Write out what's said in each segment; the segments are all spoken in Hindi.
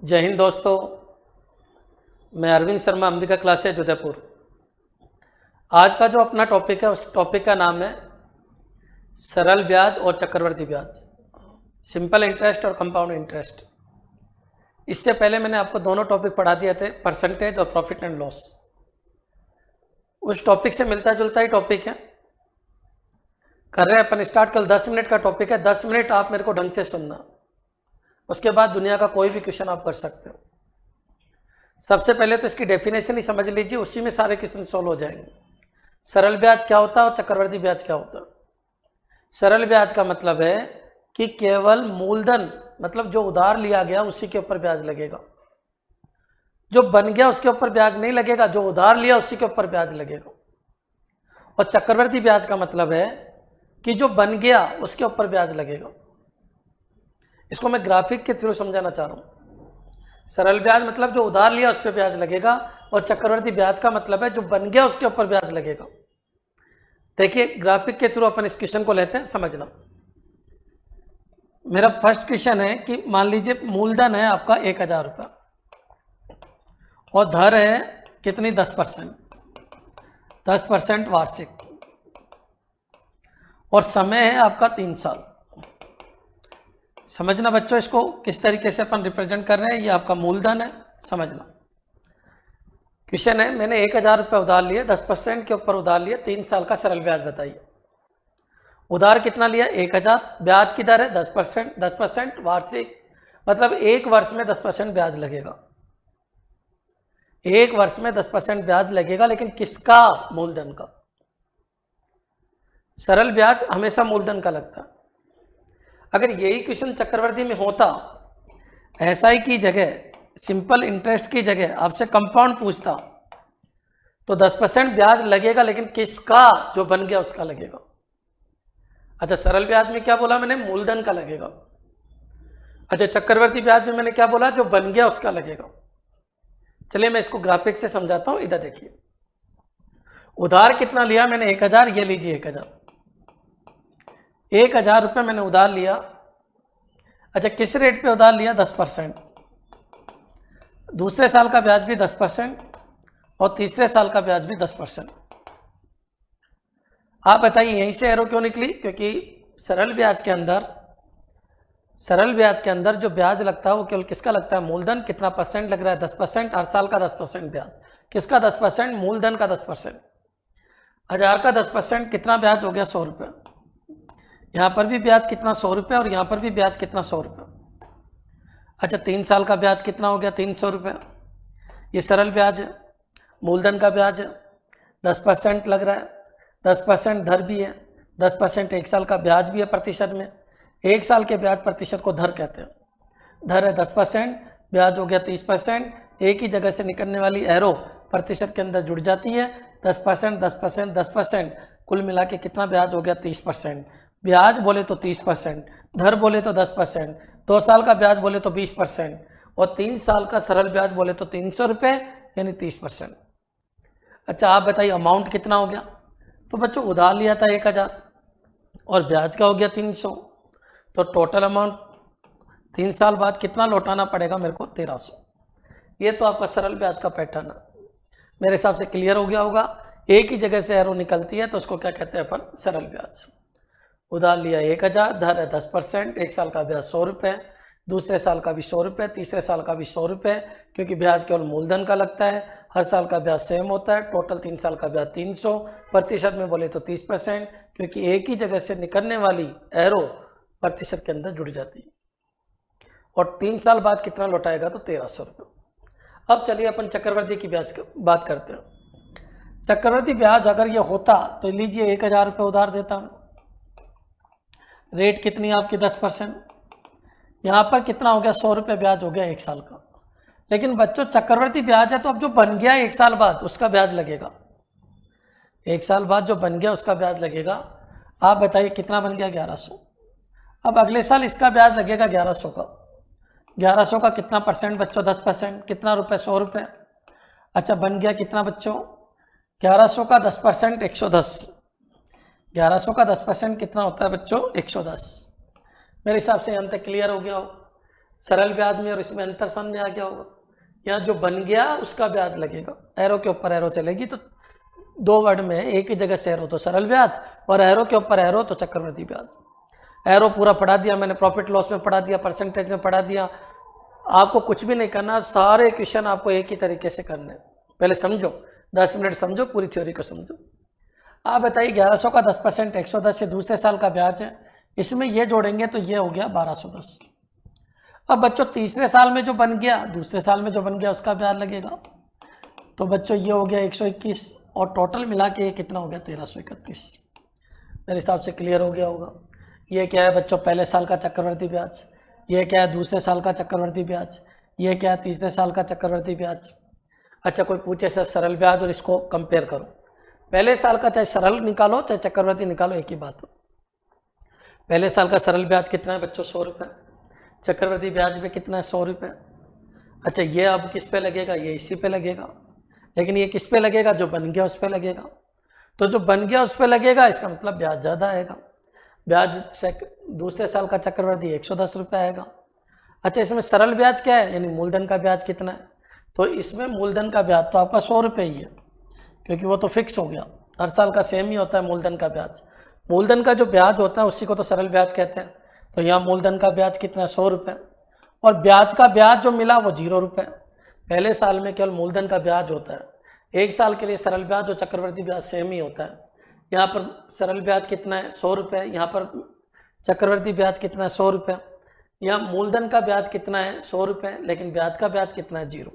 जय हिंद दोस्तों। मैं अरविंद शर्मा, अंबिका क्लासेज उदयपुर। आज का जो अपना टॉपिक है उस टॉपिक का नाम है सरल ब्याज और चक्रवृद्धि ब्याज, सिंपल इंटरेस्ट और कंपाउंड इंटरेस्ट। इससे पहले मैंने आपको दोनों टॉपिक पढ़ा दिए थे, परसेंटेज और प्रॉफिट एंड लॉस। उस टॉपिक से मिलता जुलता ही टॉपिक है। कर रहे हैं अपन स्टार्ट। कल 10 मिनट का टॉपिक है, 10 मिनट आप मेरे को ढंग से सुनना, उसके बाद दुनिया का कोई भी क्वेश्चन आप कर सकते हो। सबसे पहले तो इसकी डेफिनेशन ही समझ लीजिए, उसी में सारे क्वेश्चन सॉल्व हो जाएंगे। सरल ब्याज क्या होता है और चक्रवृद्धि ब्याज क्या होता है। सरल ब्याज का मतलब है कि केवल मूलधन, मतलब जो उधार लिया गया उसी के ऊपर ब्याज लगेगा। जो बन गया उसके ऊपर ब्याज नहीं लगेगा, जो उधार लिया उसी के ऊपर ब्याज लगेगा। और चक्रवृद्धि ब्याज का मतलब है कि जो बन गया उसके ऊपर ब्याज लगेगा। इसको मैं ग्राफिक के थ्रू समझाना चाह रहा हूँ। सरल ब्याज मतलब जो उधार लिया उस पर ब्याज लगेगा, और चक्रवृद्धि ब्याज का मतलब है जो बन गया उसके ऊपर ब्याज लगेगा। देखिए ग्राफिक के थ्रू अपन इस क्वेश्चन को लेते हैं, समझना। मेरा फर्स्ट क्वेश्चन है कि मान लीजिए मूलधन है आपका 1000 रुपये और धर है कितनी 10% वार्षिक, और समय है आपका 3 साल। समझना बच्चों, इसको किस तरीके से अपन रिप्रेजेंट कर रहे हैं। ये आपका मूलधन है, समझना। क्वेश्चन है मैंने 1000 रुपये उधार लिए, 10% के ऊपर उधार लिए, 3 साल का सरल ब्याज बताइए। उधार कितना लिया 1000, ब्याज की दर है 10% वार्षिक, मतलब एक वर्ष में 10% ब्याज लगेगा। एक वर्ष में 10% ब्याज लगेगा, लेकिन किसका? मूलधन का। सरल ब्याज हमेशा मूलधन का लगता है। अगर यही क्वेश्चन चक्रवृद्धि में होता, एसआई की जगह, सिंपल इंटरेस्ट की जगह आपसे कंपाउंड पूछता, तो 10% ब्याज लगेगा, लेकिन किसका? जो बन गया उसका लगेगा। अच्छा, सरल ब्याज में क्या बोला मैंने? मूलधन का लगेगा। अच्छा, चक्रवृद्धि ब्याज में मैंने क्या बोला? जो बन गया उसका लगेगा। चलिए मैं इसको ग्राफिक से समझाता हूं। इधर देखिए, उधार कितना लिया मैंने? 1000। ये लीजिए 1000 रुपये मैंने उधार लिया। अच्छा, किस रेट पे उधार लिया? 10%। दूसरे साल का ब्याज भी 10% और तीसरे साल का ब्याज भी 10%। आप बताइए यहीं से एरो क्यों निकली? क्योंकि सरल ब्याज के अंदर जो ब्याज लगता है वो केवल किसका लगता है? मूलधन। कितना परसेंट लग रहा है? 10%। हर साल का 10% ब्याज। किसका 10%? मूलधन का 10%। 1000 का 10% कितना ब्याज हो गया? 100 रुपये। यहाँ पर भी ब्याज कितना? 100 रुपये, और यहाँ पर भी ब्याज कितना? 100 रुपये। अच्छा, 3 साल का ब्याज कितना हो गया? 300 रुपये। ये सरल ब्याज है, मूलधन का ब्याज है, 10% लग रहा है, 10% धर भी है, 10% एक साल का ब्याज भी है प्रतिशत में। एक साल के ब्याज प्रतिशत को धर कहते हैं। धर है 10%, ब्याज हो गया 30%। एक ही जगह से निकलने वाली एरो प्रतिशत के अंदर जुड़ जाती है। 10%, 10%, 10%, कुल मिला के कितना ब्याज हो गया? 30%। ब्याज बोले तो 30%, धर बोले तो 10%, 2 साल का ब्याज बोले तो 20%, और 3 साल का सरल ब्याज बोले तो 300 रुपये, यानी 30%। अच्छा, आप बताइए अमाउंट कितना हो गया? तो बच्चों उधार लिया था 1000 और ब्याज का हो गया 300, तो टोटल अमाउंट 3 साल बाद कितना लौटाना पड़ेगा मेरे को? 1300। ये तो आपका सरल ब्याज का पैटर्न है। मेरे हिसाब से क्लियर हो गया होगा। एक ही जगह से एरो निकलती है तो उसको क्या कहते हैं अपन? सरल ब्याज। उधार लिया 1000, धर है 10%, एक साल का ब्याज 100 रुपये, दूसरे साल का भी 100 रुपये, तीसरे साल का भी 100 रुपये, क्योंकि ब्याज केवल मूलधन का लगता है। हर साल का ब्याज सेम होता है। टोटल 3 साल का ब्याज 300, प्रतिशत में बोले तो 30%, क्योंकि एक ही जगह से निकलने वाली एरो प्रतिशत के अंदर जुड़ जाती है। और 3 साल बाद कितना लौटाएगा? तो 1300 रुपये। अब चलिए अपन चक्रवृद्धि की ब्याज की बात करते हैं। चक्रवृद्धि ब्याज अगर ये होता तो लीजिए 1000 रुपये उधार देता, रेट कितनी आपकी? 10%। यहाँ पर कितना हो गया? 100 रुपये ब्याज हो गया एक साल का। लेकिन बच्चों चक्रवृद्धि ब्याज है, तो अब जो बन गया एक साल बाद उसका ब्याज लगेगा। एक साल बाद जो बन गया उसका ब्याज लगेगा। आप बताइए कितना बन गया? 1100। अब अगले साल इसका ब्याज लगेगा 1100 का। 1100 का कितना परसेंट बच्चों? 10%। कितना रुपये? 100 रुपये। अच्छा, बन गया कितना बच्चों? 1100 का 10% 110। 1100 का 10% कितना होता है बच्चों? 110। मेरे हिसाब से अंत क्लियर हो गया हो। सरल ब्याज में और इसमें अंतर समझ में आ गया होगा। यहाँ जो बन गया उसका ब्याज लगेगा, एरो के ऊपर एरो चलेगी तो दो वर्ड में एक ही जगह से एरो तो सरल ब्याज और एरो के ऊपर एरो तो चक्रवृद्धि ब्याज। एरो पूरा पढ़ा दिया मैंने, प्रॉफिट लॉस में पढ़ा दिया, परसेंटेज में पढ़ा दिया। आपको कुछ भी नहीं करना, सारे क्वेश्चन आपको एक ही तरीके से करने। पहले समझो, 10 मिनट समझो, पूरी थ्योरी को समझो। आप बताइए 1100 का 10% 110 से दूसरे साल का ब्याज है, इसमें ये जोड़ेंगे तो ये हो गया 1210। अब बच्चों तीसरे साल में जो बन गया, दूसरे साल में जो बन गया उसका ब्याज लगेगा। तो बच्चों ये हो गया 121 और टोटल मिला के ये कितना हो गया 1331। मेरे हिसाब से क्लियर हो गया होगा। ये क्या है बच्चों, पहले साल का चक्रवृद्धि ब्याज, ये क्या है दूसरे साल का चक्रवृद्धि ब्याज, ये क्या है तीसरे साल का चक्रवृद्धि ब्याज। अच्छा कोई पूछे सर सरल ब्याज और इसको कंपेयर करो, पहले साल का चाहे सरल निकालो चाहे चक्रवृद्धि निकालो एक ही बात हो। पहले साल का सरल ब्याज कितना है बच्चों 100 रुपये, चक्रवृद्धि ब्याज भी कितना है 100 रुपये। अच्छा ये अब किस पे लगेगा, ये इसी पे लगेगा, लेकिन ये किस पे लगेगा, जो बन गया उस पे लगेगा। तो जो बन गया उस पे लगेगा इसका मतलब ब्याज ज़्यादा आएगा। ब्याज दूसरे साल का चक्रवृद्धि 110 रुपये आएगा। अच्छा इसमें सरल ब्याज क्या है, यानी मूलधन का ब्याज कितना है, तो इसमें मूलधन का ब्याज तो आपका 100 रुपये ही है, क्योंकि वो तो फिक्स हो गया, हर साल का सेम ही होता है मूलधन का ब्याज। मूलधन का जो ब्याज होता है उसी को तो सरल ब्याज कहते हैं। तो यहाँ मूलधन का ब्याज कितना है 100 रुपये, और ब्याज का ब्याज जो मिला वो 0 रुपये। पहले साल में केवल मूलधन का ब्याज होता है, एक साल के लिए सरल ब्याज और चक्रवृद्धि ब्याज सेम ही होता है। यहाँ पर सरल ब्याज कितना है 100 रुपये, यहाँ पर चक्रवृद्धि ब्याज कितना है 100 रुपये, यहाँ मूलधन का ब्याज कितना है 100 रुपये, लेकिन ब्याज का ब्याज कितना है 0।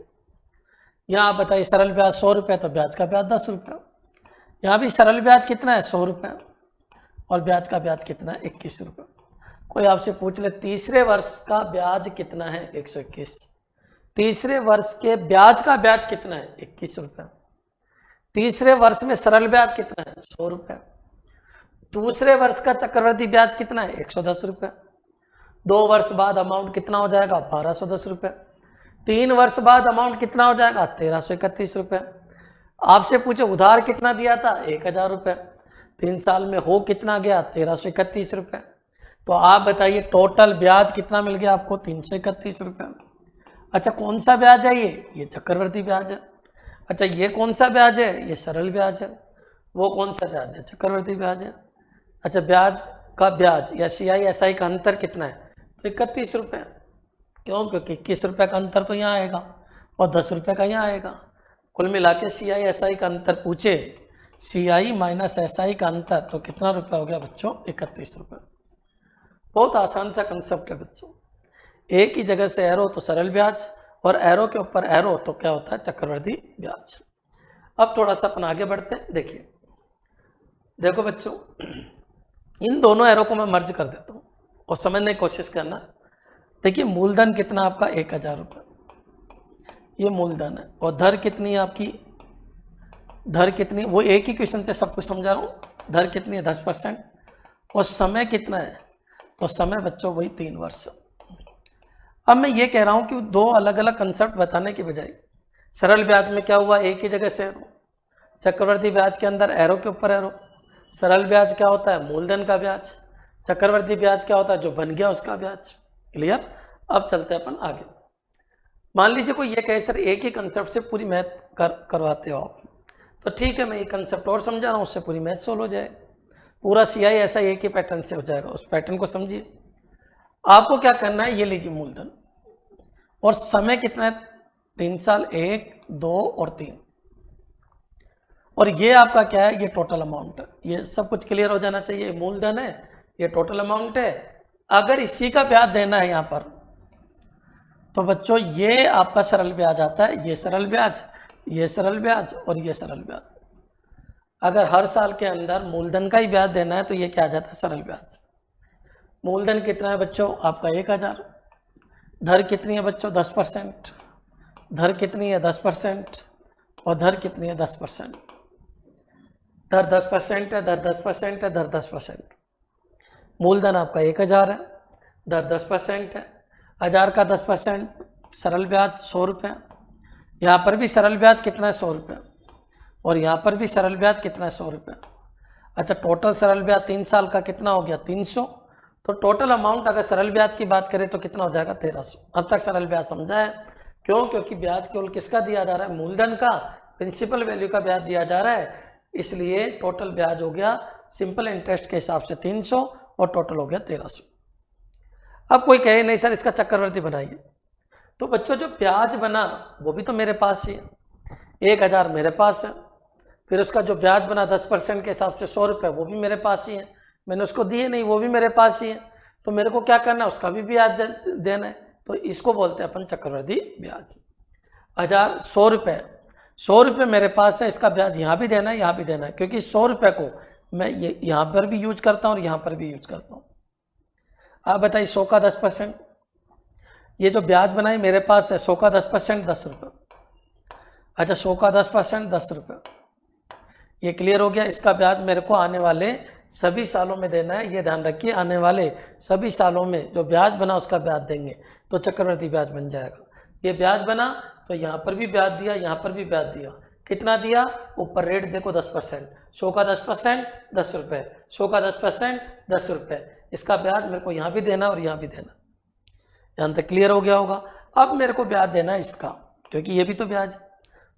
यहाँ आप बताइए सरल ब्याज 100 रुपये तो ब्याज का ब्याज 10 रुपये। यहाँ भी सरल ब्याज कितना है 100 रुपये और ब्याज का ब्याज कितना है 21 रुपये। कोई आपसे पूछ ले तीसरे वर्ष का ब्याज कितना है 121, तीसरे वर्ष के ब्याज का ब्याज कितना है 21 रुपये, तीसरे वर्ष में सरल ब्याज कितना है 100 रुपये, दूसरे वर्ष का चक्रवृद्धि ब्याज कितना है 110 रुपये, 2 वर्ष बाद अमाउंट कितना हो जाएगा 1210 रुपये, 3 वर्ष बाद अमाउंट कितना हो जाएगा 1331 रुपये। आपसे पूछे उधार कितना दिया था 1000 रुपये, 3 साल में हो कितना गया 1331 रुपये। तो आप बताइए टोटल ब्याज कितना मिल गया आपको 331 रुपये। अच्छा कौन सा ब्याज है ये चक्रवृद्धि ब्याज है। अच्छा ये कौन सा ब्याज है, ये सरल ब्याज है। वो कौन सा ब्याज है, चक्रवृद्धि ब्याज है। अच्छा ब्याज का ब्याज या CI/SI का अंतर कितना है, तो 31 रुपये। क्यों, क्योंकि 21 रुपये का अंतर तो यहाँ आएगा और 10 रुपये का यहाँ आएगा। कुल मिला के CI/SI का अंतर पूछे, CI माइनस SI का अंतर, तो कितना रुपया हो गया बच्चों 31 रुपये। बहुत आसान सा कंसेप्ट है बच्चों, एक ही जगह से एरो तो सरल ब्याज और एरो के ऊपर एरो तो क्या होता है चक्रवृद्धि ब्याज। अब थोड़ा सा अपन आगे बढ़ते हैं। देखिए देखो बच्चों, इन दोनों एरो को मैं मर्ज कर देता हूँ और समझने की कोशिश करना। देखिए मूलधन कितना आपका 1000 रुपये, ये मूलधन है, और धर कितनी है आपकी, धर कितनी, वो एक ही क्वेश्चन से सब कुछ समझा रहा हूँ। धर कितनी है 10%, और समय कितना है, तो समय बच्चों वही 3 वर्ष। अब मैं ये कह रहा हूँ कि 2 अलग अलग कंसेप्ट बताने की बजाय सरल ब्याज में क्या हुआ, एक ही जगह से एरो, चक्रवृद्धि ब्याज के अंदर एरो के ऊपर एरो। सरल ब्याज क्या होता है, मूलधन का ब्याज, चक्रवृद्धि ब्याज क्या होता है, जो बन गया उसका ब्याज। क्लियर। अब चलते हैं अपन आगे। मान लीजिए कोई ये कहे सर एक ही कंसेप्ट से पूरी मैथ करवाते हो आप, तो ठीक है मैं एक कंसेप्ट और समझा रहा हूँ, उससे पूरी मैथ सोल्व हो जाए, पूरा CI/SI एक ही पैटर्न से हो जाएगा। उस पैटर्न को समझिए। आपको क्या करना है, ये लीजिए मूलधन और समय कितना है 3 साल, 1, 2 और 3, और ये आपका क्या है, ये टोटल अमाउंट है। ये सब कुछ क्लियर हो जाना चाहिए। मूलधन है, ये टोटल अमाउंट है। अगर इसी का ब्याज देना है यहाँ पर, तो बच्चों ये आपका सरल ब्याज आता है, ये सरल ब्याज, ये सरल ब्याज और ये सरल ब्याज। अगर हर साल के अंदर मूलधन का ही ब्याज देना है तो ये क्या आ जाता है, सरल ब्याज। मूलधन कितना है बच्चों आपका 1000, धर कितनी है बच्चों 10%, धर कितनी है 10%, और धर कितनी है 10%। धर 10% है, धर 10% है, धर 10%। मूलधन आपका 1000 है, धर 10% है, 1000 का 10% सरल ब्याज 100 रुपये। यहाँ पर भी सरल ब्याज कितना है 100 रुपये, और यहाँ पर भी सरल ब्याज कितना है 100 रुपये। अच्छा टोटल सरल ब्याज 3 साल का कितना हो गया 300, तो टोटल अमाउंट अगर सरल ब्याज की बात करें तो कितना हो जाएगा 1300। अब तक सरल ब्याज समझा है? क्यों? क्योंकि ब्याज केवल किसका दिया जा रहा है? मूलधन का, प्रिंसिपल वैल्यू का ब्याज दिया जा रहा है, इसलिए टोटल ब्याज हो गया सिंपल इंटरेस्ट के हिसाब से 300 और टोटल हो गया 1300। अब कोई कहे नहीं सर इसका चक्रवृद्धि बनाइए, तो बच्चों जो ब्याज बना वो भी तो मेरे पास ही है, 1000 मेरे पास है, फिर उसका जो ब्याज बना 10% के हिसाब से 100 रुपये वो भी मेरे पास ही है, मैंने उसको दिए नहीं वो भी मेरे पास ही है, तो मेरे को क्या करना है? उसका भी ब्याज देना है, तो इसको बोलते हैं अपन चक्रवृद्धि ब्याज। 100 रुपये मेरे पास है, इसका ब्याज यहाँ भी देना है यहाँ भी देना है, क्योंकि 100 रुपये को मैं ये यहाँ पर भी यूज करता हूँ और यहाँ पर भी यूज करता हूँ। आप बताइए 100 का 10%, ये जो ब्याज बनाई मेरे पास है 100 का 10% 10 रुपये। अच्छा 100 का 10% 10 रुपये, ये क्लियर हो गया। इसका ब्याज मेरे को आने वाले सभी सालों में देना है, ये ध्यान रखिए, आने वाले सभी सालों में जो ब्याज बना उसका ब्याज देंगे तो चक्रवृद्धि ब्याज बन जाएगा। ये ब्याज बना तो यहाँ पर भी ब्याज दिया, यहाँ पर भी ब्याज दिया, कितना दिया? ऊपर रेट देखो 10%, 100 का 10% 10 रुपये, 100 का 10% 10 रुपये, इसका ब्याज मेरे को यहाँ भी देना और यहाँ भी देना। यहाँ तक क्लियर हो गया होगा। अब मेरे को ब्याज देना है इसका, क्योंकि ये भी तो ब्याज,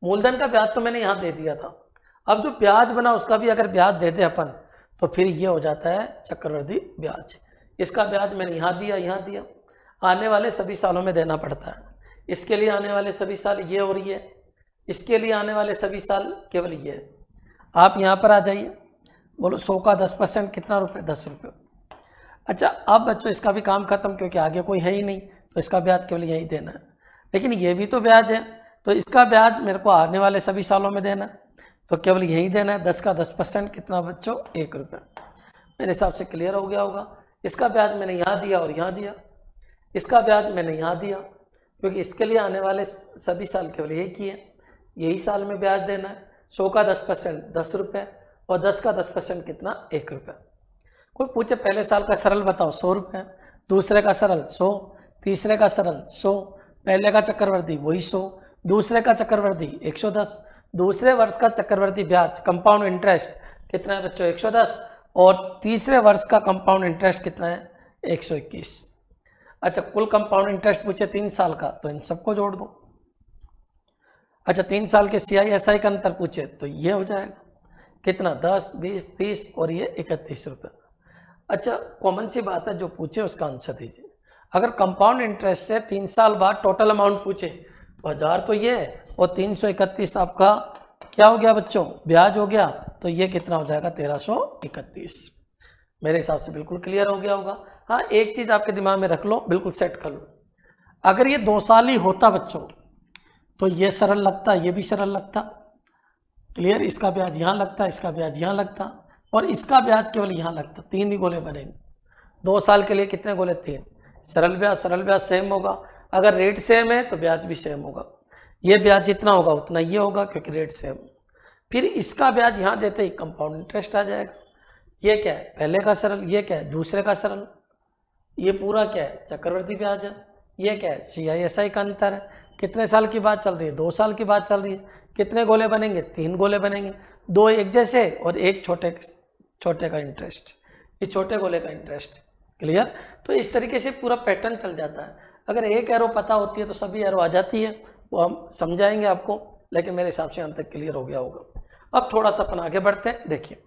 मूलधन का ब्याज तो मैंने यहाँ दे दिया था, अब जो ब्याज बना उसका भी अगर ब्याज दे दे अपन तो फिर ये हो जाता है चक्रवृद्धि ब्याज। इसका ब्याज मैंने यहाँ दिया यहाँ दिया, आने वाले सभी सालों में देना पड़ता है। इसके लिए आने वाले सभी साल ये और ये, इसके लिए आने वाले सभी साल केवल ये। आप यहाँ पर आ जाइए, बोलो 100 का 10% कितना रुपये? 10 रुपये। अच्छा अब बच्चों इसका भी काम खत्म, क्योंकि आगे कोई है ही नहीं, तो इसका ब्याज केवल यही देना है, लेकिन ये भी तो ब्याज है, तो इसका ब्याज मेरे को आने वाले सभी सालों में देना है, तो केवल यही देना है। 10 का 10% कितना बच्चों? 1 रुपये। मेरे हिसाब से क्लियर हो गया होगा। इसका ब्याज मैंने यहाँ दिया और यहाँ दिया, इसका ब्याज मैंने यहाँ दिया, क्योंकि इसके लिए आने वाले सभी साल केवल यही किए, यही साल में ब्याज देना है। 100 का 10% 10 रुपये और 10 का 10% कितना? 1 रुपये। कोई पूछे पहले साल का सरल बताओ 100 रुपये, दूसरे का सरल 100, तीसरे का सरल 100, पहले का चक्रवृद्धि वही 100, दूसरे का चक्रवृद्धि 110, दूसरे वर्ष का चक्रवृद्धि ब्याज कंपाउंड इंटरेस्ट कितना है बच्चों? 110, और तीसरे वर्ष का कंपाउंड इंटरेस्ट कितना है? 121। अच्छा कुल कंपाउंड इंटरेस्ट पूछे 3 साल का, तो इन सबको जोड़ दो। अच्छा 3 साल के CISI का अंतर पूछे तो ये हो जाएगा कितना? 10, 20, 30 और ये 31 रुपये। अच्छा कॉमन सी बात है, जो पूछे उसका आंसर दीजिए। अगर कंपाउंड इंटरेस्ट से 3 साल बाद टोटल अमाउंट पूछे तो 1000 तो ये और 331 आपका क्या हो गया बच्चों? ब्याज हो गया, तो ये कितना हो जाएगा? 1331। मेरे हिसाब से बिल्कुल क्लियर हो गया होगा। हाँ एक चीज़ आपके दिमाग में रख लो, बिल्कुल सेट कर लो, अगर ये 2 साल ही होता बच्चों तो ये सरल लगता, ये भी सरल लगता, क्लियर। इसका ब्याज यहाँ लगता, इसका ब्याज यहाँ लगता और इसका ब्याज केवल यहाँ लगता, 3 ही गोले बनेंगे। 2 साल के लिए कितने गोले? 3। सरल ब्याज सेम होगा, अगर रेट सेम है तो ब्याज भी सेम होगा, ये ब्याज जितना होगा उतना ये होगा क्योंकि रेट सेम। फिर इसका ब्याज यहाँ देते ही कंपाउंड इंटरेस्ट आ जाएगा। ये क्या है? पहले का सरल, ये क्या है? दूसरे का सरल, ये पूरा क्या है? चक्रवृद्धि ब्याज है। ये क्या है? CISI का अंतर है। कितने साल की बात चल रही है? 2 साल की बात चल रही है। कितने गोले बनेंगे? 3 गोले बनेंगे, 2 एक जैसे और एक छोटे का इंटरेस्ट, ये छोटे गोले का इंटरेस्ट, क्लियर। तो इस तरीके से पूरा पैटर्न चल जाता है। अगर एक एरो पता होती है तो सभी एरो आ जाती है, वो हम समझाएंगे आपको, लेकिन मेरे हिसाब से यहाँ तक क्लियर हो गया होगा। अब थोड़ा सा अपन आगे बढ़ते हैं। देखिए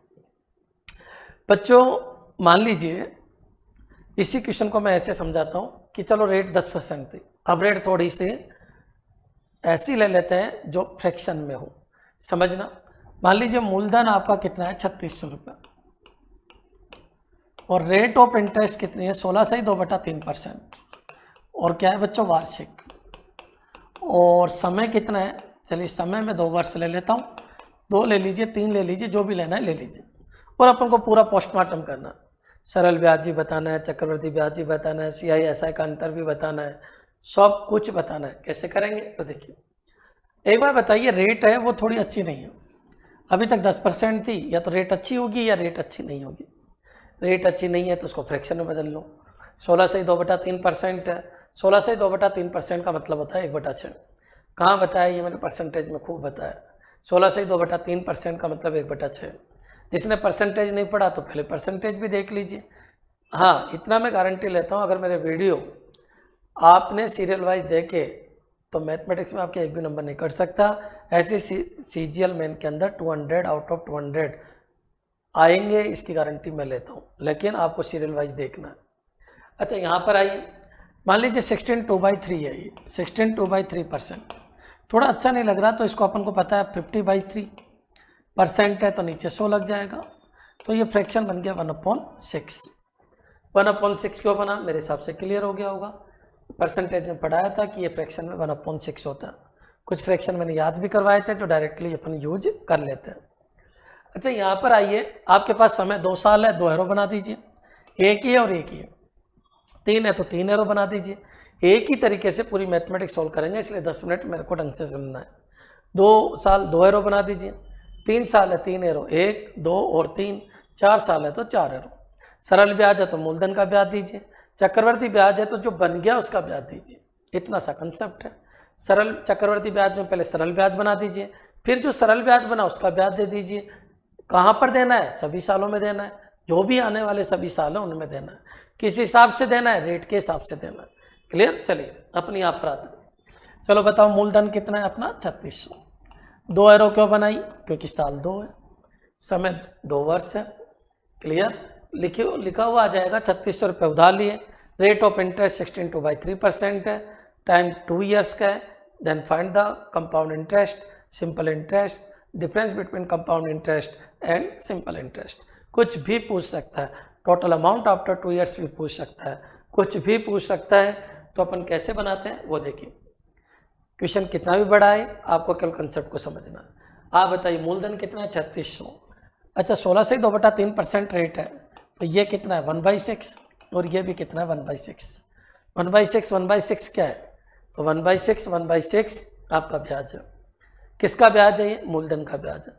बच्चों, मान लीजिए इसी क्वेश्चन को मैं ऐसे समझाता हूँ कि चलो रेट 10% थी, अब रेट थोड़ी सी ऐसी ले लेते हैं जो फ्रैक्शन में हो, समझना। मान लीजिए मूलधन आपका कितना है? 3600 रुपये और रेट ऑफ इंटरेस्ट कितनी है? 16/2/3%। और क्या है बच्चों? वार्षिक। और समय कितना है? चलिए समय में 2 वर्ष ले लेता हूँ, 2 ले लीजिए, 3 ले लीजिए, जो भी लेना है ले लीजिए। और अपन को पूरा पोस्टमार्टम करना, सरल ब्याज भी बताना है, चक्रवृद्धि ब्याज भी बताना है, CISI का अंतर भी बताना है, सब कुछ बताना है। कैसे करेंगे? तो देखिए एक बार बताइए, रेट है वो थोड़ी अच्छी नहीं है, अभी तक 10% थी, या तो रेट अच्छी होगी या रेट अच्छी नहीं होगी। रेट अच्छी नहीं है तो उसको फ्रैक्शन में बदल लो। 16/2/3% है, 16/2/3% का मतलब होता है 1/6। कहाँ बताया ये मैंने? परसेंटेज में खूब बताया। 16/2/3% का मतलब 1/6। जिसने परसेंटेज नहीं पढ़ा तो पहले परसेंटेज भी देख लीजिए। हाँ, इतना मैं गारंटी लेता हूँ, अगर मेरे वीडियो आपने सीरियल वाइज देखे तो मैथमेटिक्स में आपके एक भी नंबर नहीं कट सकता। ऐसे CGL मेन के अंदर 200 आउट ऑफ 200 आएंगे, इसकी गारंटी मैं लेता हूँ, लेकिन आपको सीरियल वाइज देखना है। अच्छा, यहाँ पर आइए, मान लीजिए 16 2/3 है, ये 16 2/3%, थोड़ा अच्छा नहीं लग रहा, तो इसको अपन को पता है 50/3% है, तो नीचे 100 लग जाएगा, तो ये फ्रैक्शन बन गया 1/6। 1/6 क्यों बना, मेरे हिसाब से क्लियर हो गया होगा। परसेंटेज में पढ़ाया था कि ये फ्रैक्शन में 1/6 होता है, कुछ फ्रैक्शन मैंने याद भी करवाए थे, तो डायरेक्टली अपन यूज कर लेते हैं। अच्छा, यहाँ पर आइए, आपके पास समय 2 साल है, 2 एरो बना दीजिए, एक ही है और एक ही है। 3 है तो 3 एरो बना दीजिए। एक ही तरीके से पूरी मैथमेटिक्स सॉल्व करेंगे, इसलिए 10 मिनट मेरे को ढंग से सुनना है। 2 साल 2 एरो बना दीजिए, 3 साल है 3 एरो, 1 2 और 3, 4 साल है तो 4 एरो। सरल ब्याज है तो मूलधन का ब्याज दीजिए, चक्रवर्ती ब्याज है तो जो बन गया उसका ब्याज दीजिए। इतना सा कंसेप्ट है। सरल चक्रवर्ती ब्याज में पहले सरल ब्याज बना दीजिए, फिर जो सरल ब्याज बना उसका ब्याज दे दीजिए। कहाँ पर देना है, सभी सालों में देना है, जो भी आने वाले सभी साल हैं उनमें देना है। किस हिसाब से देना है, रेट के हिसाब से देना है। क्लियर, चलिए अपनी आप आते हैं। चलो बताओ, मूलधन कितना है अपना 3600। 2 एरो क्यों बनाई, क्योंकि साल 2 है, समय 2 वर्ष है। क्लियर, लिखा हुआ आ जाएगा 3600 रुपये उधार लिए, रेट ऑफ इंटरेस्ट 16 2/3% है, टाइम 2 ईयर्स का है। Then find the compound interest, simple interest, difference between compound interest and simple interest. कुछ भी पूछ सकता है, टोटल अमाउंट आफ्टर 2 ईयर्स भी पूछ सकता है, कुछ भी पूछ सकता है। तो अपन कैसे बनाते हैं वो देखिए। क्वेश्चन कितना भी बड़ा है, आपको केवल कंसेप्ट को समझना है। आप बताइए, मूलधन कितना है 3600। अच्छा, 16 से 2/3% रेट है, तो ये कितना है 1/6, और ये भी कितना है 1/6। 1/6 क्या है, तो 1/6 आपका ब्याज है। किसका ब्याज है, ये मूलधन का ब्याज है,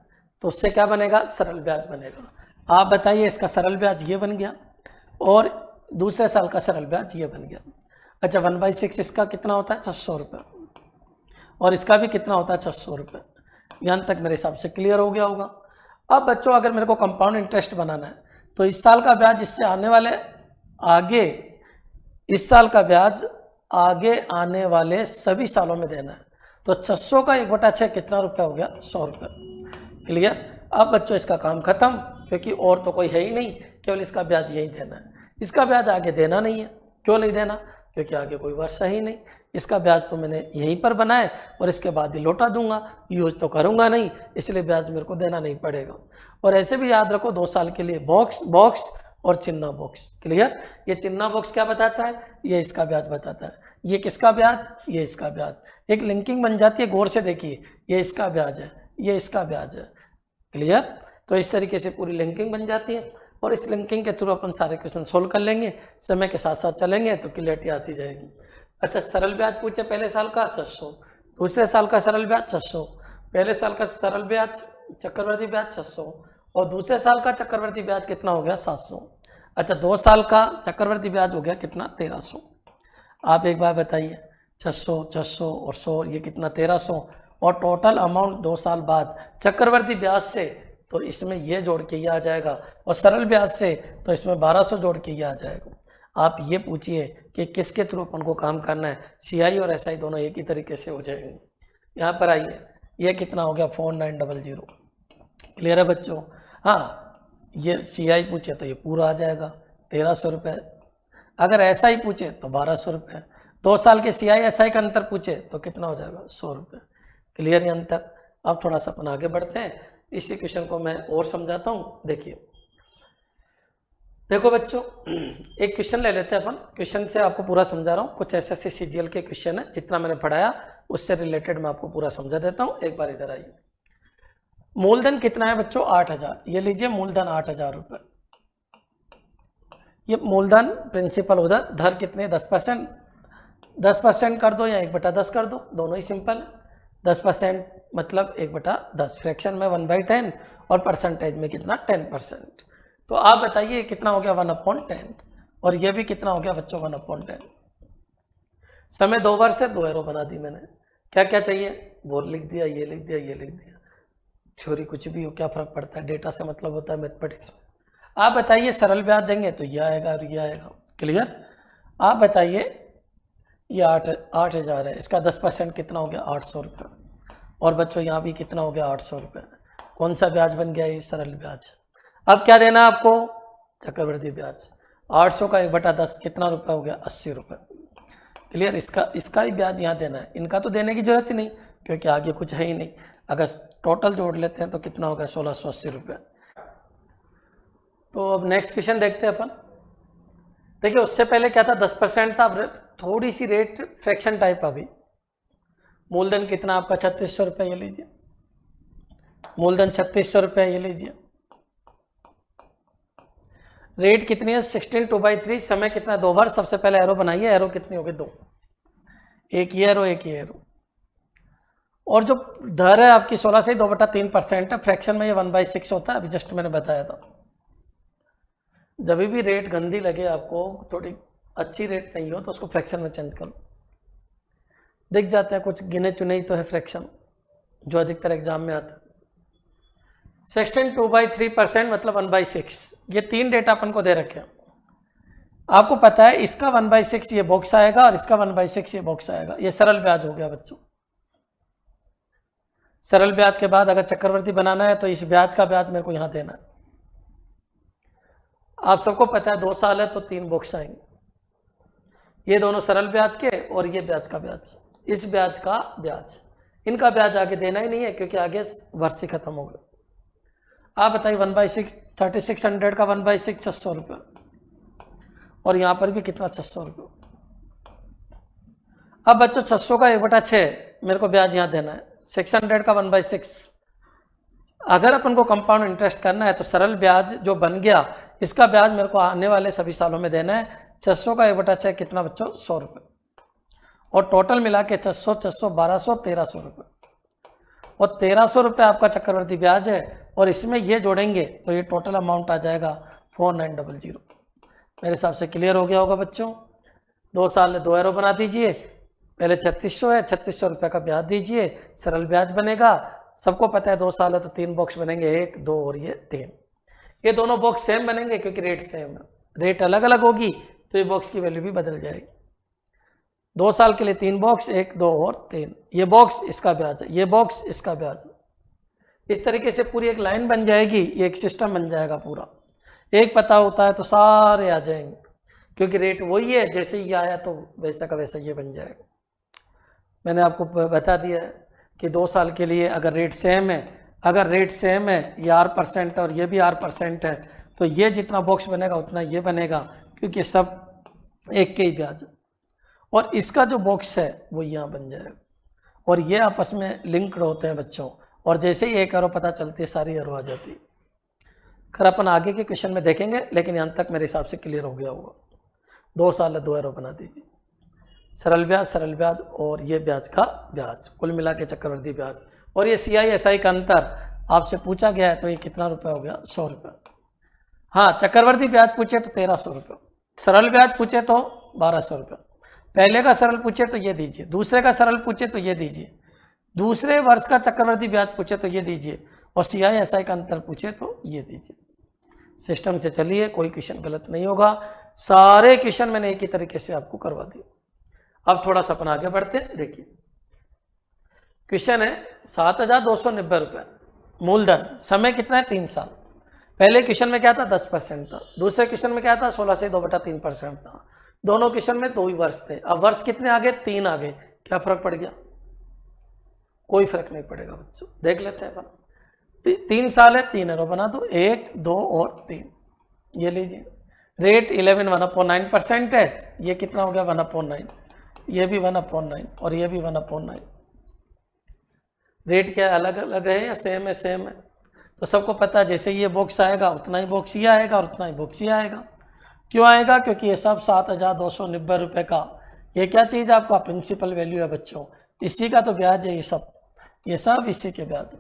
तो उससे क्या बनेगा, सरल ब्याज बनेगा। आप बताइए, इसका सरल ब्याज ये बन गया, और दूसरे साल का सरल ब्याज ये बन गया। अच्छा, 1/6 इसका कितना होता है 600 रुपये, और इसका भी कितना होता है 600 रुपये। यहाँ तक मेरे हिसाब से क्लियर हो गया होगा। अब बच्चों, अगर मेरे को कंपाउंड इंटरेस्ट बनाना है, तो इस साल का ब्याज इससे आने वाले आगे, इस साल का ब्याज आगे आने वाले सभी सालों में देना है। तो 600 का 1/6 कितना रुपया हो गया, 100 रुपये। क्लियर। अब बच्चों इसका काम खत्म, क्योंकि और तो कोई है ही नहीं, केवल इसका ब्याज यही देना है। इसका ब्याज आगे देना नहीं है। क्यों नहीं देना, क्योंकि आगे कोई वर्ष ही नहीं। इसका ब्याज तो मैंने यहीं पर बनाए, और इसके बाद ही लौटा दूंगा, यूज तो करूंगा नहीं, इसलिए ब्याज मेरे को देना नहीं पड़ेगा। और ऐसे भी याद रखो, 2 साल के लिए बॉक्स और चिन्ह बॉक्स। क्लियर। ये चिन्ह बॉक्स क्या बताता है, ये इसका ब्याज बताता है। ये किसका ब्याज, ये इसका ब्याज। एक लिंकिंग बन जाती है, गौर से देखिए, ये इसका ब्याज है, ये इसका ब्याज है। क्लियर। तो इस तरीके से पूरी लिंकिंग बन जाती है, और इस लिंकिंग के थ्रू अपन सारे क्वेश्चन सोल्व कर लेंगे। समय के साथ साथ चलेंगे तो क्लियरिटी आती जाएगी। अच्छा, सरल ब्याज पूछे पहले साल का 600, दूसरे साल का सरल ब्याज 600, पहले साल का सरल ब्याज चक्रवर्ती ब्याज 600, और दूसरे साल का चक्रवर्ती ब्याज कितना हो गया 700। अच्छा, 2 साल का चक्रवर्ती ब्याज हो गया कितना 1300। आप एक बार बताइए, 600 600 और 100, ये कितना 1300, और टोटल अमाउंट 2 साल बाद चक्रवर्ती ब्याज से, तो इसमें ये जोड़ के ये आ जाएगा, और सरल ब्याज से तो इसमें 1200 जोड़ के ये आ जाएगा। आप ये पूछिए कि किसके थ्रू अपन को काम करना है, CI और SI दोनों एक ही तरीके से हो जाएंगे। यहाँ पर आइए, ये कितना हो गया 4900। क्लियर है बच्चों। हाँ, ये CI पूछे तो ये पूरा आ जाएगा 1300 रुपये। अगर SI पूछे तो 1200 रुपये। 2 साल के CI SI का अंतर पूछे तो कितना हो जाएगा 100 रुपये। क्लियर यहाँ तक। अब थोड़ा सा अपन आगे बढ़ते हैं, इसी क्वेश्चन को मैं और समझाता हूँ। देखिए, देखो बच्चों, एक क्वेश्चन ले लेते हैं अपन। क्वेश्चन से आपको पूरा समझा रहा हूँ, कुछ SSC CGL के क्वेश्चन है, जितना मैंने पढ़ाया उससे रिलेटेड मैं आपको पूरा समझा देता हूँ। एक बार इधर आइए। मूलधन कितना है बच्चों 8000। ये लीजिए, मूलधन 8000 रुपये। ये मूलधन प्रिंसिपल उधर, धर कितने 10%। 10% कर दो या 1/10 कर दो, दोनों ही सिंपल। 10% मतलब 1/10, फ्रैक्शन में 1/10, और परसेंटेज में कितना 10%। तो आप बताइए कितना हो गया 1/10, और ये भी कितना हो गया बच्चों 1/10। समय 2 वर्ष है, 2 एरो बना दी मैंने। क्या क्या चाहिए, बोर लिख दिया, ये लिख दिया, ये लिख दिया। थ्योरी कुछ भी हो, क्या फर्क पड़ता है, डेटा से मतलब होता है मैथमेटिक्स में। आप बताइए सरल ब्याज देंगे तो ये आएगा और ये आएगा। क्लियर? आप बताइए ये 8,000 है, इसका 10% कितना हो गया 800 रुपये। और बच्चों यहाँ भी कितना हो गया 800 रुपये। कौन सा ब्याज बन गया ये सरल ब्याज। अब क्या देना है आपको चक्रवृद्धि ब्याज। 800 का 1/10 कितना रुपये हो गया 80 रुपये। क्लियर? इसका ही ब्याज यहाँ देना है, इनका तो देने की जरूरत ही नहीं क्योंकि आगे कुछ है ही नहीं। अगर टोटल जोड़ लेते हैं तो कितना होगा 1680 रुपये। तो अब नेक्स्ट क्वेश्चन देखते हैं अपन। देखिए उससे पहले क्या था 10% था, अब थोड़ी सी रेट फ्रैक्शन टाइप। अभी मूलधन कितना आपका 3600 रुपये, ये लीजिए मूलधन 3600 रुपये, ये लीजिए। रेट कितनी है 16/2/3। समय कितना 2 बार। सबसे पहले एरो बनाइए, एरो कितनी होगी 2, एक ये एरो एक ये एरो। और जो दर है आपकी 16 से 2/3% है। फ्रैक्शन में ये 1/6 होता है, अभी जस्ट मैंने बताया था। जब भी रेट गंदी लगे आपको, थोड़ी अच्छी रेट नहीं हो तो उसको फ्रैक्शन में चेंज करो, दिख जाते हैं कुछ गिने चुने ही तो है फ्रैक्शन जो अधिकतर एग्जाम में आता है। 16/2/3% मतलब 1/6। ये 3 डेटा अपन को दे रखे हैं। आपको पता है इसका 1/6 ये बॉक्स आएगा और इसका 1/6 ये बॉक्स आएगा। ये सरल ब्याज हो गया बच्चों। सरल ब्याज के बाद अगर चक्रवृद्धि बनाना है तो इस ब्याज का ब्याज मेरे को यहाँ देना है। आप सबको पता है 2 साल है तो 3 बॉक्स आएंगे। ये दोनों सरल ब्याज के और ये ब्याज का ब्याज, इस ब्याज का ब्याज। इनका ब्याज आगे देना ही नहीं है क्योंकि आगे वर्ष ही खत्म हो गया। आप बताइए 1/6 3600 का 1/6 600 रुपये। और यहाँ पर भी कितना 600 रुपये। अब बच्चों 600 का 1/6 मेरे को ब्याज यहाँ देना है। 600 का 1/6। अगर अपन को कंपाउंड इंटरेस्ट करना है तो सरल ब्याज जो बन गया इसका ब्याज मेरे को आने वाले सभी सालों में देना है। 600 का 1/6 कितना बच्चों 100 रुपये। और टोटल मिला के 600 600 1200 1300 रुपये। और 1300 रुपये आपका चक्रवृद्धि ब्याज है और इसमें ये जोड़ेंगे तो ये टोटल अमाउंट आ जाएगा 4900। मेरे हिसाब से क्लियर हो गया होगा बच्चों। 2 साल में 2 एरो बना दीजिए। पहले 3600 है, 3600 रुपये का ब्याज दीजिए, सरल ब्याज बनेगा। सबको पता है 2 साल है तो 3 बॉक्स बनेंगे, 1 2 और ये 3। ये दोनों बॉक्स सेम बनेंगे क्योंकि रेट सेम है। रेट अलग अलग होगी तो ये बॉक्स की वैल्यू भी बदल जाएगी। 2 साल के लिए 3 बॉक्स, 1 2 और 3। ये बॉक्स इसका ब्याज है, ये बॉक्स इसका ब्याज है। इस तरीके से पूरी एक लाइन बन जाएगी, ये एक सिस्टम बन जाएगा पूरा। एक पता होता है तो सारे आ जाएंगे क्योंकि रेट वही है, जैसे ही आया तो वैसा का वैसा ये बन जाएगा। मैंने आपको बता दिया है कि 2 साल के लिए अगर रेट सेम है, अगर रेट सेम है ये R% और ये भी R% है तो ये जितना बॉक्स बनेगा उतना ये बनेगा क्योंकि सब एक के ही ब्याज है। और इसका जो बॉक्स है वो यहाँ बन जाएगा और ये आपस में लिंक्ड होते हैं बच्चों। और जैसे ही एक एरो पता चलती है सारी एरो आ जाती है। खैर अपन आगे के क्वेश्चन में देखेंगे लेकिन यहाँ तक मेरे हिसाब से क्लियर हो गया होगा। 2 साल है 2 एरो बना दीजिए। सरल ब्याज और ये ब्याज का ब्याज, कुल मिला के चक्रवृद्धि ब्याज। और ये CI/SI का अंतर आपसे पूछा गया है तो ये कितना रुपये हो गया 100 रुपये। हाँ, चक्रवृद्धि ब्याज पूछे तो 1300 रुपये, सरल ब्याज पूछे तो 1200 रुपये। पहले का सरल पूछे तो ये दीजिए, दूसरे का सरल पूछे तो ये दीजिए, दूसरे वर्ष का चक्रवृद्धि ब्याज पूछे तो ये दीजिए और CI/SI का अंतर पूछे तो ये दीजिए। सिस्टम से चलिए, कोई क्वेश्चन गलत नहीं होगा। सारे क्वेश्चन मैंने एक ही तरीके से आपको करवा दिए। अब थोड़ा सा अपन आगे बढ़ते हैं। देखिए क्वेश्चन है 7290 रुपये मूलधन, समय कितना है 3 साल। पहले क्वेश्चन में क्या था 10% था, दूसरे क्वेश्चन में क्या था 16 से 2/3% था। दोनों क्वेश्चन में 2 ही वर्ष थे। अब वर्ष कितने आगे 3 आगे, क्या फर्क पड़ गया? कोई फर्क नहीं पड़ेगा बच्चों। देख लेते हैं अपन। 3 साल है, 3 एरो बना दो, 1 2 और 3। ये लीजिए रेट 11 1/9% है। ये कितना हो गया 1/9, ये भी 1/9 और ये भी 1/9। रेट क्या अलग अलग है या सेम है? सेम है। तो सबको पता है जैसे ये बॉक्स आएगा उतना ही बॉक्स ये आएगा और उतना ही बॉक्स ये आएगा। क्यों आएगा? क्योंकि ये सब 7290 रुपये का ये क्या चीज़ आपका प्रिंसिपल वैल्यू है बच्चों, इसी का तो ब्याज है। ये सब इसी के ब्याज है।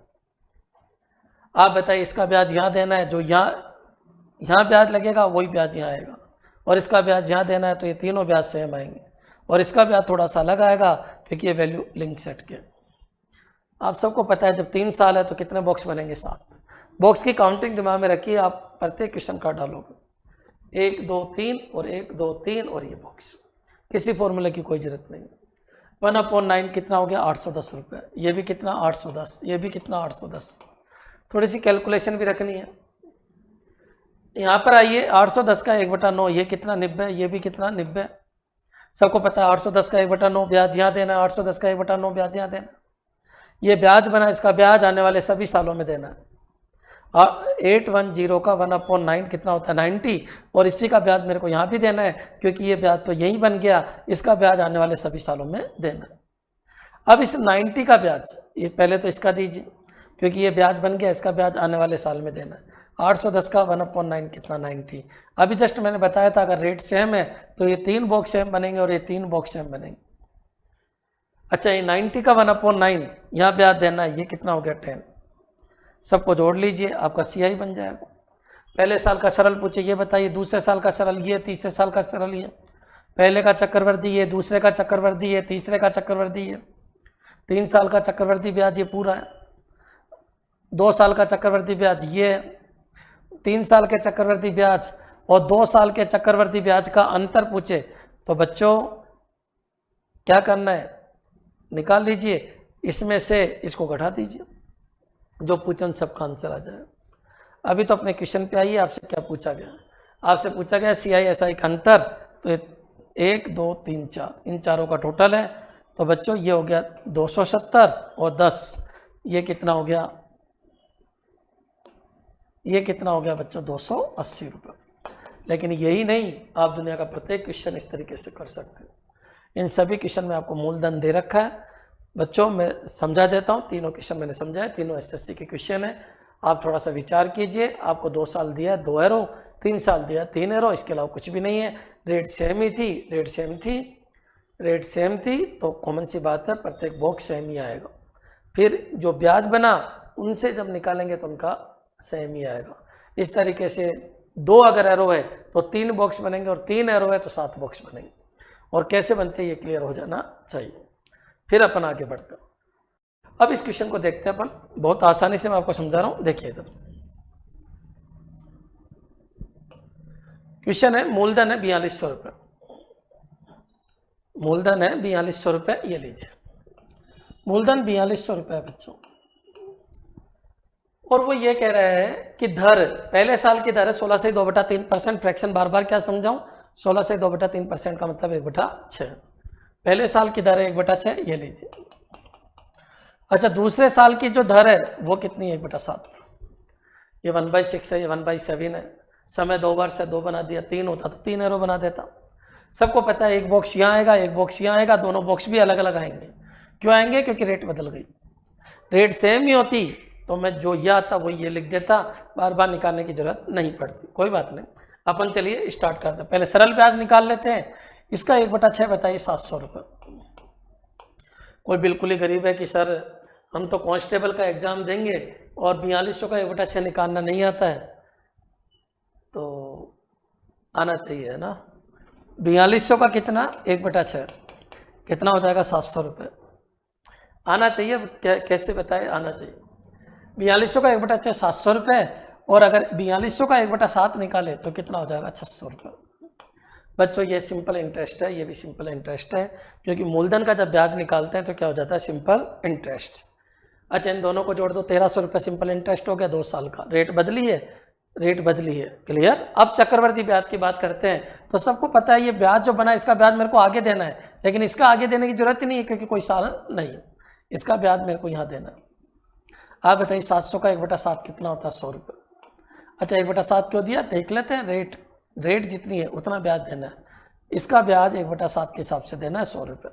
आप बताइए इसका ब्याज यहाँ देना है, जो यहाँ ब्याज लगेगा वही ब्याज यहाँ आएगा और इसका ब्याज यहाँ देना है तो ये तीनों ब्याज सेम आएंगे और इसका ब्याज थोड़ा सा अलग आएगा क्योंकि ये वैल्यू लिंक सेट के। आप सबको पता है जब 3 साल है तो कितने बॉक्स बनेंगे 7। बॉक्स की काउंटिंग दिमाग में रखिए, आप प्रत्येक क्वेश्चन का डालोगे 1 2 3 और 1 2 3 और ये बॉक्स, किसी फॉर्मूले की कोई जरूरत नहीं। 1/9 कितना हो गया 810 रुपये, ये भी कितना 810, ये भी कितना 810। थोड़ी सी कैलकुलेशन भी रखनी है। यहाँ पर आइए 810 का 1/9 ये कितना 90, ये भी कितना 90। सबको पता है 810 का 1/9 ब्याज यहाँ देना है, 810 का 1/9 ब्याज यहाँ देना। ये ब्याज बना, इसका ब्याज आने वाले सभी सालों में देना है। और 810 का 1/9 कितना होता है 90, और इसी का ब्याज मेरे को यहाँ भी देना है क्योंकि ये ब्याज तो यही बन गया, इसका ब्याज आने वाले सभी सालों में देना है। अब इस 90 का ब्याज ये पहले तो इसका दीजिए क्योंकि ये ब्याज बन गया, इसका ब्याज आने वाले साल में देना है। 810 का 1/9 कितना 90। अभी जस्ट मैंने बताया था अगर रेट सेम है तो ये 3 बॉक्स सेम बनेंगे और ये 3 बॉक्स सेम बनेंगे। अच्छा ये 90 का 1/9 यहाँ ब्याज देना है, ये कितना हो गया 10। सबको जोड़ लीजिए, आपका CI बन जाएगा। पहले साल का सरल पूछे ये बताइए, दूसरे साल का सरल ये, तीसरे साल का सरल ये, पहले का चक्रवर्ती ये, दूसरे का चक्रवर्ती ये, तीसरे का चक्रवर्ती ये, 3 साल का चक्रवर्ती ब्याज ये पूरा है, 2 साल का चक्रवर्ती ब्याज ये, 3 साल के चक्रवर्ती ब्याज और 2 साल के चक्रवर्ती ब्याज का अंतर पूछे तो बच्चों क्या करना है, निकाल लीजिए, इसमें से इसको घटा दीजिए, जो पूछन सबका आंसर आ जाए। अभी तो अपने क्वेश्चन पे आइए, आपसे क्या पूछा गया। आपसे पूछा गया CI/SI का अंतर, तो 1 2 3 4 इन चारों का टोटल है। तो बच्चों ये हो गया 270 और 10, ये कितना हो गया, ये कितना हो गया बच्चों 280 रुपये। लेकिन यही नहीं, आप दुनिया का प्रत्येक क्वेश्चन इस तरीके से कर सकते हैं। इन सभी क्वेश्चन में आपको मूलधन दे रखा है। बच्चों मैं समझा देता हूँ, तीनों क्वेश्चन मैंने समझाए, तीनों SSC के क्वेश्चन है। आप थोड़ा सा विचार कीजिए, आपको 2 साल दिया 2 एरो, 3 साल दिया 3 एरो, इसके अलावा कुछ भी नहीं है। रेट सेम ही थी, रेट सेम थी तो कॉमन सी बात है प्रत्येक बॉक्स सेम ही आएगा। फिर जो ब्याज बना उनसे जब निकालेंगे तो उनका सेम ही आएगा। इस तरीके से 2 अगर एरो है तो 3 बॉक्स बनेंगे और 3 एरो है तो 7 बॉक्स बनेंगे। और कैसे बनते हैं ये क्लियर हो जाना चाहिए। फिर अपन आगे बढ़ते हैं। अब इस क्वेश्चन को देखते हैं अपन, बहुत आसानी से मैं आपको समझा रहा हूं, देखिए इधर क्वेश्चन है, मूलधन है 4200 रुपये, मूलधन है 4200 रुपये, ये लीजिए मूलधन 4200 रुपये है बच्चों। और वो ये कह रहा है कि धर, पहले साल की दर है 16 से 2/3%, फ्रैक्शन बार बार क्या समझाऊं, 16 से 2/3% का मतलब 1/6। पहले साल की दर है 1/6, ये लीजिए। अच्छा दूसरे साल की जो दर है वो कितनी है 1/7, ये 1/6 है, ये 1/7 है। समय 2 बार से 2 बना दिया, 3 होता तो 3 एरो बना देता। सबको पता है एक बॉक्स यहाँ आएगा, एक बॉक्स यहाँ आएगा, दोनों बॉक्स भी अलग अलग आएंगे। क्यों आएंगे, क्योंकि रेट बदल गई। रेट सेम ही होती तो मैं जो यह आता वो ये लिख देता, बार बार निकालने की जरूरत नहीं पड़ती। कोई बात नहीं, अपन चलिए स्टार्ट करते हैं। पहले सरल ब्याज निकाल लेते हैं। इसका 1/6 बताइए 700 रुपये। कोई बिल्कुल ही गरीब है कि सर हम तो कांस्टेबल का एग्जाम देंगे और 4200 का 1/6 निकालना नहीं आता है, तो आना चाहिए है ना। 4200 का कितना 1/6 कितना हो जाएगा 700 रुपये। आना चाहिए, कैसे बताए, आना चाहिए। 4200 का 1/6 700 रुपये, और अगर 4200 का 1/7 निकाले तो कितना हो जाएगा 600 रुपये। बच्चों ये सिंपल इंटरेस्ट है, ये भी सिंपल इंटरेस्ट है, क्योंकि मूलधन का जब ब्याज निकालते हैं तो क्या हो जाता है सिंपल इंटरेस्ट। अच्छा इन दोनों को जोड़ दो, 1300 रुपये सिंपल इंटरेस्ट हो गया 2 साल का। रेट बदली है, रेट बदली है, क्लियर। अब चक्रवर्ती ब्याज की बात करते हैं तो सबको पता है ये ब्याज जो बना इसका ब्याज मेरे को आगे देना है, लेकिन इसका आगे देने की जरूरत ही नहीं है क्योंकि कोई साल नहीं, इसका ब्याज मेरे को यहाँ देना है। आप बताइए 700 का 1/7 कितना होता है 100 रुपये। अच्छा 1/7 क्यों दिया, देख लेते हैं। रेट जितनी है उतना ब्याज देना है, इसका ब्याज 1/7 के हिसाब से देना है 100 रुपये,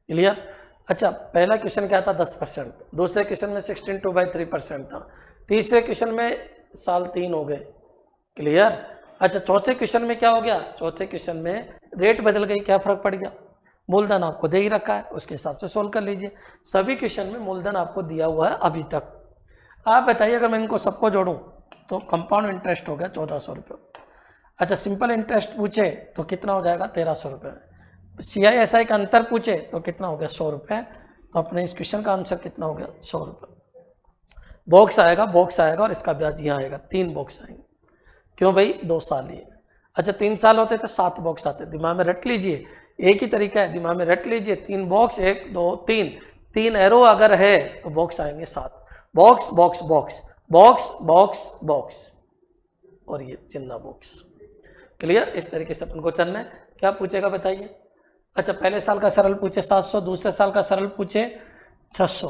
क्लियर। अच्छा पहला क्वेश्चन क्या था 10%, दूसरे क्वेश्चन में 16/3% था, तीसरे क्वेश्चन में साल 3 हो गए, क्लियर। अच्छा चौथे क्वेश्चन में क्या हो गया, चौथे क्वेश्चन में रेट बदल गई, क्या फर्क पड़ गया, मूलधन आपको दे ही रखा है, उसके हिसाब से सोल्व कर लीजिए। सभी क्वेश्चन में मूलधन आपको दिया हुआ है अभी तक। आप बताइए अगर मैं इनको सबको जोड़ूं तो कंपाउंड इंटरेस्ट हो गया 1400 रुपये। अच्छा सिंपल इंटरेस्ट पूछे तो कितना हो जाएगा 1300 रुपये। CI/SI का अंतर पूछे तो कितना हो गया 100 रुपये। तो अपने इस क्वेश्चन का आंसर कितना हो गया 100 रुपये। बॉक्स आएगा और इसका ब्याज यहाँ आएगा, 3 बॉक्स आएंगे। क्यों भाई 2 साल ही है। अच्छा 3 साल होते तो 7 बॉक्स आते, दिमाग में रट लीजिए, एक ही तरीका है, दिमाग में रट लीजिए, 3 बॉक्स, 1 2 3, 3 एरो अगर है तो बॉक्स आएंगे 7, box box box box box box और ये चिन्ह बॉक्स। क्लियर? इस तरीके से अपन को चलना है। क्या पूछेगा बताइए। अच्छा पहले साल का सरल पूछे 700, दूसरे साल का सरल पूछे 600,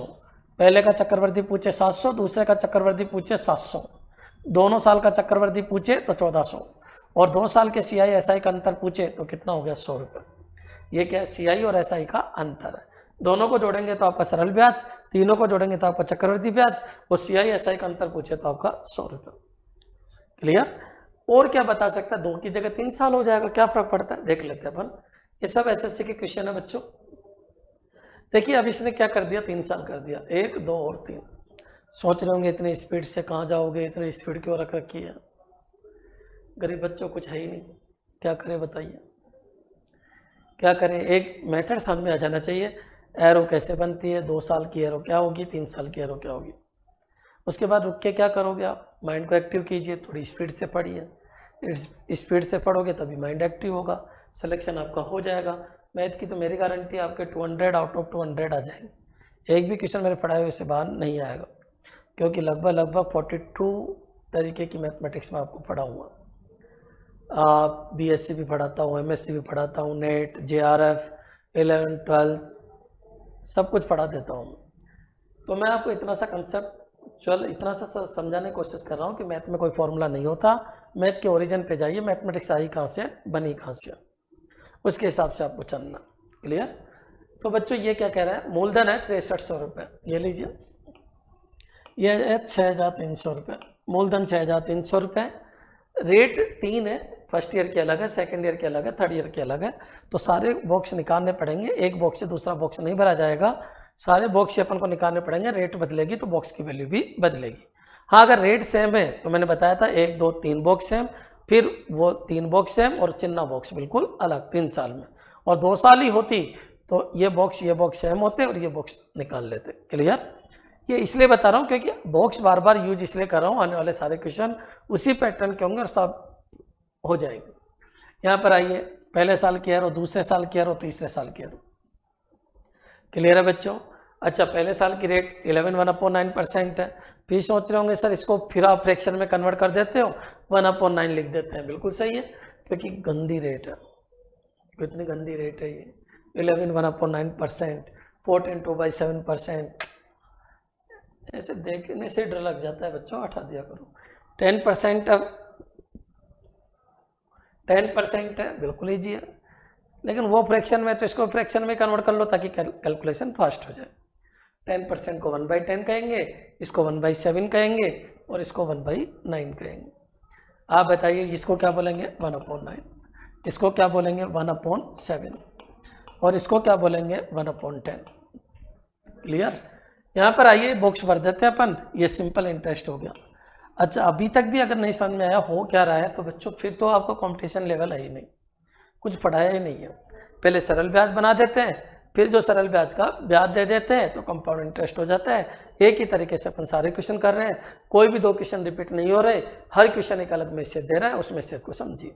पहले का चक्रवर्ती पूछे 700, दूसरे का चक्रवर्ती पूछे 700, दोनों साल का चक्रवर्ती पूछे तो 1400, और 2 साल के सीआई एसआई का अंतर पूछे तो कितना हो गया 100 रुपये। ये क्या है, सीआई और एसआई का अंतर है। दोनों को जोड़ेंगे तो आपका सरल ब्याज, तीनों को जोड़ेंगे तो आपका चक्रवर्ती ब्याज, और सीआई एसआई का अंतर पूछे तो आपका 100 रुपये। क्लियर? और क्या बता सकता है, 2 की जगह 3 साल हो जाएगा, क्या फर्क पड़ता है, देख लेते हैं अपन। ये सब एसएससी के क्वेश्चन है बच्चों। देखिए अब इसने क्या कर दिया, 3 साल कर दिया, 1 2 और 3। सोच रहे होंगे इतनी स्पीड से कहाँ जाओगे, इतनी स्पीड क्यों रख रखी है। गरीब बच्चों कुछ है ही नहीं, क्या करें बताइए, क्या करें। एक मेथड सामने आ जाना चाहिए, एरो कैसे बनती है, 2 साल की एरो क्या होगी, 3 साल की एरो क्या होगी। उसके बाद रुक के क्या करोगे आप, माइंड को एक्टिव कीजिए, थोड़ी स्पीड से पढ़िए, स्पीड से पढ़ोगे तभी माइंड एक्टिव होगा, सिलेक्शन आपका हो जाएगा। मैथ की तो मेरी गारंटी है आपके 200 आउट ऑफ 200 आ जाएंगे, एक भी क्वेश्चन मेरे पढ़ाए हुए से बाहर नहीं आएगा, क्योंकि लगभग 42 तरीके की मैथमेटिक्स में आपको पढ़ाऊँगा। बीएससी भी पढ़ाता हूँ, एमएससी भी पढ़ाता हूँ, नेट, जेआरएफ, 11th 12th सब कुछ पढ़ा देता हूँ। तो मैं आपको इतना सा कंसेप्ट इतना सा समझाने की कोशिश कर रहा हूँ कि मैथ में कोई फॉर्मूला नहीं होता, मैथ के ओरिजिन पे जाइए, मैथमेटिक्स आई कहाँ से, बनी कहाँ से, उसके हिसाब से आपको चलना। क्लियर? तो बच्चों ये क्या कह रहा है, मूलधन है 6300 रुपये, ये लीजिए, ये है 6300 रुपये, मूलधन 6300 रुपये, रेट 3 है, फर्स्ट ईयर के अलग है, सेकंड ईयर के अलग है, थर्ड ईयर के अलग है, तो सारे बॉक्स निकालने पड़ेंगे, एक बॉक्स से दूसरा बॉक्स नहीं भरा जाएगा, सारे बॉक्स से अपन को निकालने पड़ेंगे, रेट बदलेगी तो बॉक्स की वैल्यू भी बदलेगी। हाँ अगर रेट सेम है तो मैंने बताया था 1 2 3 बॉक्स सेम, फिर वो 3 बॉक्स सेम और चिन्ह बॉक्स बिल्कुल अलग 3 साल में, और 2 साल ही होती तो ये बॉक्स सेम होते और ये बॉक्स निकाल लेते। क्लियर? ये इसलिए बता रहा हूँ क्योंकि बॉक्स बार बार यूज इसलिए कर रहा हूँ, आने वाले सारे क्वेश्चन उसी पैटर्न के होंगे और सब हो जाएंगे। यहाँ पर आइए, पहले साल की एरो, दूसरे साल की एरो, तीसरे साल की एरो। क्लियर है बच्चों? अच्छा पहले साल की रेट 11/9% है, फिर सोच रहे होंगे सर इसको फिर आप फ्रैक्शन में कन्वर्ट कर देते हो, 1/9 लिख देते हैं, बिल्कुल सही है, क्योंकि गंदी रेट है, कितनी गंदी रेट है ये, 11/9%, 4×2/7%, ऐसे देखने से डर लग जाता है बच्चों, हटा दिया करो। 10% अब 10% है, बिल्कुल ईजी है, लेकिन वो फ्रैक्शन में तो इसको फ्रैक्शन में कन्वर्ट कर लो ताकि कैलकुलेशन फास्ट हो जाए। 10% को 1/10 कहेंगे, इसको 1/7 कहेंगे और इसको 1/9 कहेंगे। आप बताइए इसको क्या बोलेंगे, 1/9, इसको क्या बोलेंगे 1/7 और इसको क्या बोलेंगे 1/10। क्लियर? यहाँ पर आइए बॉक्स भर देते हैं अपन, ये सिंपल इंटरेस्ट हो गया। अच्छा अभी तक भी अगर नहीं समझ में आया हो क्या रहा है तो बच्चों फिर तो आपका कंपटीशन लेवल है ही नहीं, कुछ पढ़ाया ही नहीं है। पहले सरल ब्याज बना देते हैं, फिर जो सरल ब्याज का ब्याज दे देते हैं तो कंपाउंड इंटरेस्ट हो जाता है। एक ही तरीके से अपन सारे क्वेश्चन कर रहे हैं, कोई भी 2 क्वेश्चन रिपीट नहीं हो रहे, हर क्वेश्चन एक अलग मैसेज दे रहा है, उस मैसेज को समझिए।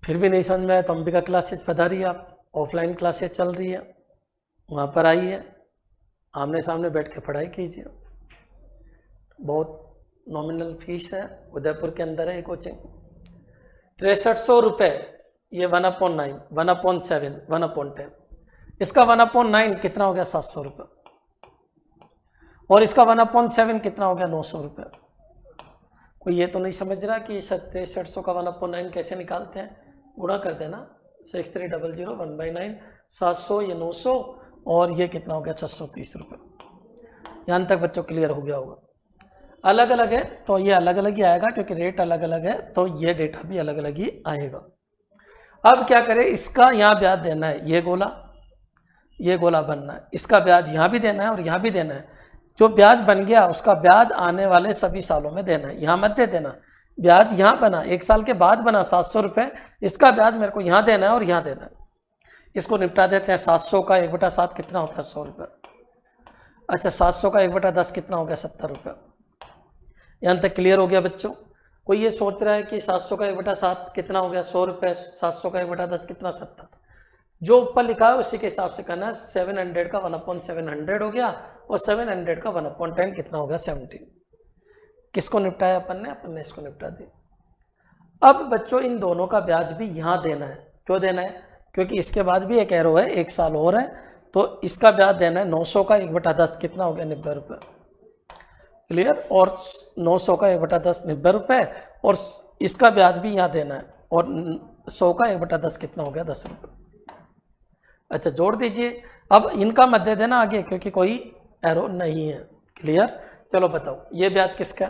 फिर भी नहीं समझ में आया तो अंबिका क्लासेज पधारिए, आप ऑफलाइन क्लासेज चल रही है, वहाँ पर आइए, आमने सामने बैठ के पढ़ाई कीजिए, बहुत नॉमिनल फीस है, उदयपुर के अंदर है ये कोचिंग। 6300 रुपये, ये 1/9, 1/7, 1/10, इसका 1/9 कितना हो गया 700 रुपये, और इसका 1/7 कितना हो गया 900 रुपये। कोई ये तो नहीं समझ रहा कि 6300 का 1/9 कैसे निकालते हैं, गुणा कर देना 6300 1/9, 700 ये 900 और ये कितना हो गया 630 रुपये। यहाँ तक बच्चों क्लियर हो गया होगा। अलग अलग है तो ये अलग अलग ही आएगा, क्योंकि रेट अलग अलग है तो ये डेटा भी अलग अलग ही आएगा। अब क्या करें, इसका यहाँ ब्याज देना है, ये गोला बनना है, इसका ब्याज यहाँ भी देना है और यहाँ भी देना है। जो ब्याज बन गया उसका ब्याज आने वाले सभी सालों में देना है, यहाँ मत दे देना। ब्याज यहाँ बना, 1 साल के बाद बना 700 रुपये, इसका ब्याज मेरे को यहाँ देना है और यहाँ देना है। इसको निपटा देते हैं। 700 का 1/7 कितना होता है 100 रुपये। अच्छा 700 का 1/10 कितना हो गया 70 रुपये। यहाँ तक क्लियर हो गया बच्चों? कोई ये सोच रहा है कि 700 का 1/7 कितना हो गया 100 रुपये, 700 का 1/10 कितना 70। जो ऊपर लिखा है उसी के हिसाब से करना है। 700 का 1/700 हो गया और 700 का 1/10 कितना हो गया 17। किसको निपटाया अपन ने इसको निपटा दिया। अब बच्चों इन दोनों का ब्याज भी यहाँ देना है। क्यों देना है? क्योंकि इसके बाद भी एक एरो है, 1 साल और है, तो इसका ब्याज देना है। 900 का 1/10 कितना हो गया 90 रुपये, क्लियर। और 900 का 1/10 90 रुपये, और इसका ब्याज भी यहाँ देना है। और 100 का 1/10 कितना हो गया 10 रुपये। अच्छा जोड़ दीजिए। अब इनका मत दे देना आगे क्योंकि कोई एरो नहीं है, क्लियर। चलो बताओ ये ब्याज किसका?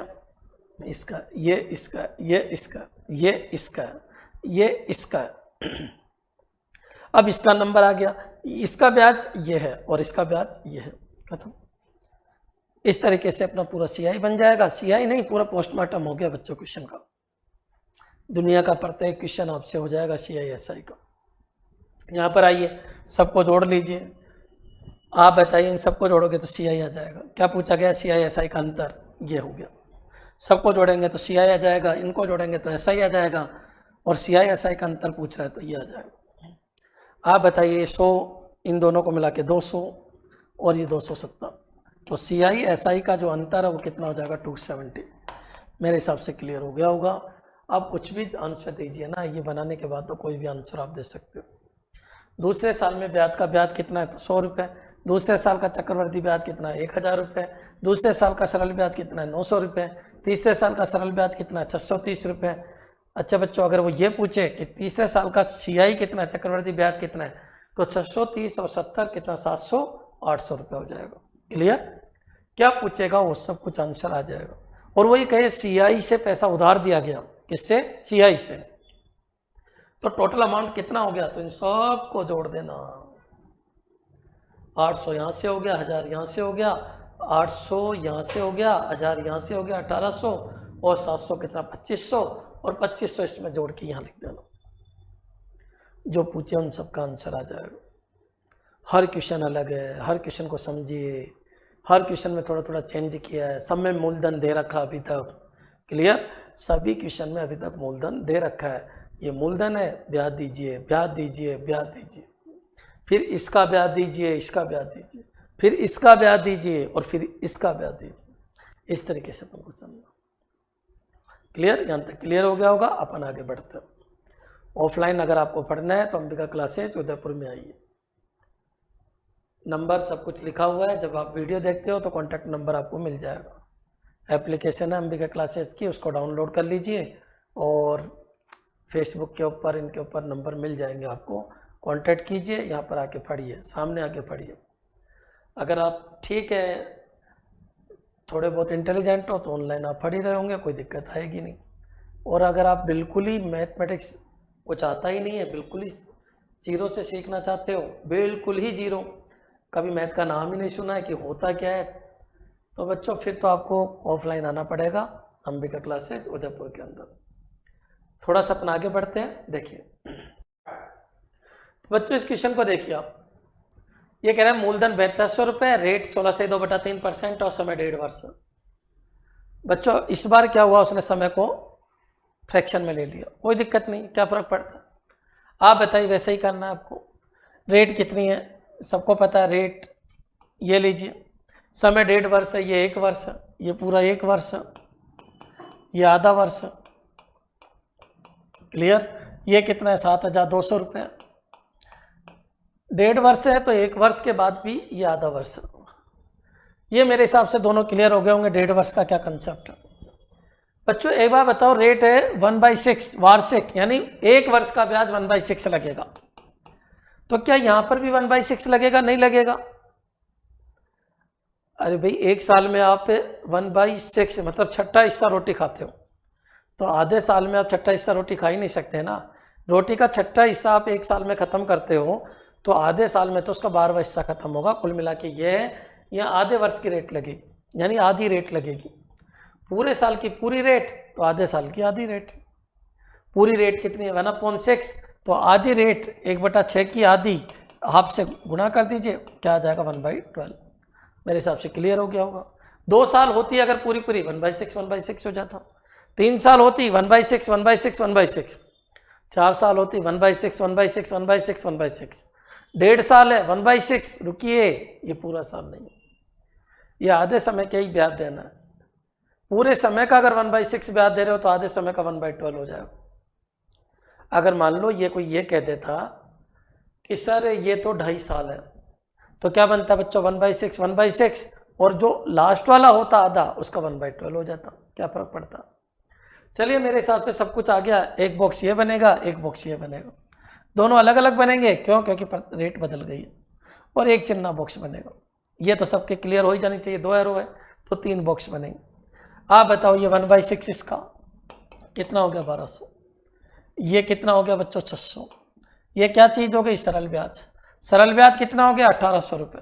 इसका, ये इसका, ये इसका, ये इसका, ये इसका। अब इसका नंबर आ गया, इसका ब्याज ये है और इसका ब्याज ये है, खत्म। इस तरीके से अपना पूरा सीआई बन जाएगा। सीआई नहीं, पूरा पोस्टमार्टम हो गया बच्चों क्वेश्चन का। दुनिया का प्रत्येक क्वेश्चन आपसे हो जाएगा सीआई एसआई का। यहाँ पर आइए, सबको जोड़ लीजिए। आप बताइए इन सबको जोड़ोगे तो सीआई आ जाएगा। क्या पूछा गया? सीआई एसआई का अंतर, ये हो गया। सबको जोड़ेंगे तो सीआई आ जाएगा, इनको जोड़ेंगे तो एसआई आ जाएगा, और सीआई एसआई का अंतर पूछ रहा है तो ये आ जाएगा। आप बताइए 100 इन दोनों को मिला के 200 और ये 270, तो सीआई एसआई का जो अंतर है वो कितना हो जाएगा 270। मेरे हिसाब से क्लियर हो गया होगा। आप कुछ भी आंसर दीजिए ना, ये बनाने के बाद तो कोई भी आंसर आप दे सकते हो। दूसरे साल में ब्याज का ब्याज कितना है? तो 100 रुपये। दूसरे साल का चक्रवर्ती ब्याज कितना है? 1000 रुपये। दूसरे साल का सरल ब्याज कितना है? 900 रुपये। तीसरे साल का सरल ब्याज कितना है? 630 रुपये। अच्छा बच्चों, अगर वो ये पूछे कि तीसरे साल का सीआई कितना है, चक्रवर्ती ब्याज कितना है, तो 630 और 70 कितना? 700, 800 रुपये हो जाएगा, क्लियर। क्या पूछेगा वो सब कुछ आंसर आ जाएगा। और वही कहे सीआई से पैसा उधार दिया गया, किससे? सीआई से। तो टोटल अमाउंट कितना हो गया? तो इन सब को जोड़ देना। 800 यहाँ से हो गया, 1000 यहाँ से हो गया, 800 यहाँ से हो गया, 1000 यहाँ से हो गया, 1800, और 700 कितना? 2500, और 2500 इसमें जोड़ के यहाँ लिख देना। जो पूछे उन सब का आंसर आ जाएगा। हर क्वेश्चन अलग है, हर क्वेश्चन को समझिए। हर क्वेश्चन में थोड़ा थोड़ा चेंज किया है। सब में मूलधन दे रखा अभी तक, क्लियर। सभी क्वेश्चन में अभी तक मूलधन दे रखा है। ये मूलधन है, ब्याज दीजिए, ब्याज दीजिए, ब्याज दीजिए, फिर इसका ब्याज दीजिए, इसका ब्याज दीजिए, फिर इसका ब्याज दीजिए, और फिर इसका ब्याज दीजिए। इस तरीके से अपन को चलना, क्लियर। यहाँ तक क्लियर हो गया होगा। अपन आगे बढ़ते हैं। ऑफलाइन अगर आपको पढ़ना है तो अंबिका क्लासेज उदयपुर में आइए। नंबर सब कुछ लिखा हुआ है। जब आप वीडियो देखते हो तो कॉन्टैक्ट नंबर आपको मिल जाएगा। एप्लीकेशन है अंबिका क्लासेज की, उसको डाउनलोड कर लीजिए, और फेसबुक के ऊपर इनके ऊपर नंबर मिल जाएंगे आपको। कांटेक्ट कीजिए, यहाँ पर आके पढ़िए, सामने आके पढ़िए। अगर आप ठीक है, थोड़े बहुत इंटेलिजेंट हो तो ऑनलाइन आप पढ़ ही रहे होंगे, कोई दिक्कत आएगी नहीं। और अगर आप बिल्कुल ही मैथमेटिक्स कुछ आता ही नहीं है, बिल्कुल ही जीरो से सीखना चाहते हो, बिल्कुल ही जीरो, कभी मैथ का नाम ही नहीं सुना है कि होता क्या है, तो बच्चों फिर तो आपको ऑफलाइन आना पड़ेगा अंबिका क्लासेज उदयपुर के अंदर। थोड़ा सा अपन आगे बढ़ते हैं। देखिए बच्चों इस क्वेश्चन को देखिए आप। ये कह रहा है मूलधन 7200 रुपये, रेट 16 से 2/3% और समय 1.5 वर्ष। बच्चों इस बार क्या हुआ, उसने समय को फ्रैक्शन में ले लिया, कोई दिक्कत नहीं, क्या फर्क पड़ता। आप बताइए, वैसे ही करना है आपको। रेट कितनी है सबको पता है, रेट ये लीजिए, समय 1.5 वर्ष है, ये 1 वर्ष, ये पूरा 1 वर्ष, ये आधा वर्ष, क्लियर। ये कितना है 7200 रुपये। 1.5 वर्ष है तो 1 वर्ष के बाद भी ये आधा वर्ष। ये मेरे हिसाब से दोनों क्लियर हो गए होंगे 1.5 वर्ष का क्या कंसेप्ट है। बच्चों एक बार बताओ, रेट है 1/6 वार्षिक, यानी 1 वर्ष का ब्याज 1/6 लगेगा, तो क्या यहां पर भी 1/6 लगेगा? नहीं लगेगा। अरे भाई 1 साल में आप 1/6 मतलब छठा हिस्सा रोटी खाते हो, तो आधे साल में आप छठा हिस्सा रोटी खा ही नहीं सकते ना। रोटी का छठा हिस्सा आप 1 साल में ख़त्म करते हो, तो आधे साल में तो उसका 12वां हिस्सा खत्म होगा। कुल मिला के ये आधे वर्ष की रेट लगेगी, यानी आधी रेट लगेगी। पूरे साल की पूरी रेट तो आधे साल की आधी रेट। पूरी रेट कितनी है 1/6, तो आधी रेट 1/6 की आधी हाफ से गुणा कर दीजिए, क्या आ जाएगा 1/12। मेरे हिसाब से क्लियर हो गया होगा। 2 साल होती है अगर पूरी 1/6 हो जाता। 3 साल होती 1/6 1/6 1/6, 4 साल होती 1/6 1/6 1/6 1/6, 1.5 साल है 1/6। रुकिए, ये पूरा साल नहीं, ये आधे समय का ही ब्याज देना है। पूरे समय का अगर 1/6 ब्याज दे रहे हो तो आधे समय का 1/12 हो जाएगा। अगर मान लो ये कोई ये कह देता कि सर ये तो 2.5 साल है, तो क्या बनता बच्चों 1/6 1/6, और जो लास्ट वाला होता आधा उसका 1/12 हो जाता। क्या फर्क पड़ता। चलिए मेरे हिसाब से सब कुछ आ गया। एक बॉक्स ये बनेगा, एक बॉक्स ये बनेगा, दोनों अलग अलग बनेंगे। क्यों? क्योंकि रेट बदल गई है। और एक चिन्ना बॉक्स बनेगा। ये तो सबके क्लियर हो ही जानी चाहिए। 2 एरो है तो 3 बॉक्स बनेंगे। आप बताओ ये 1/6 इसका कितना हो गया 1200, ये कितना हो गया बच्चों 600। ये क्या चीज़ हो गई? सरल ब्याज। सरल ब्याज कितना हो गया 1800 रुपये।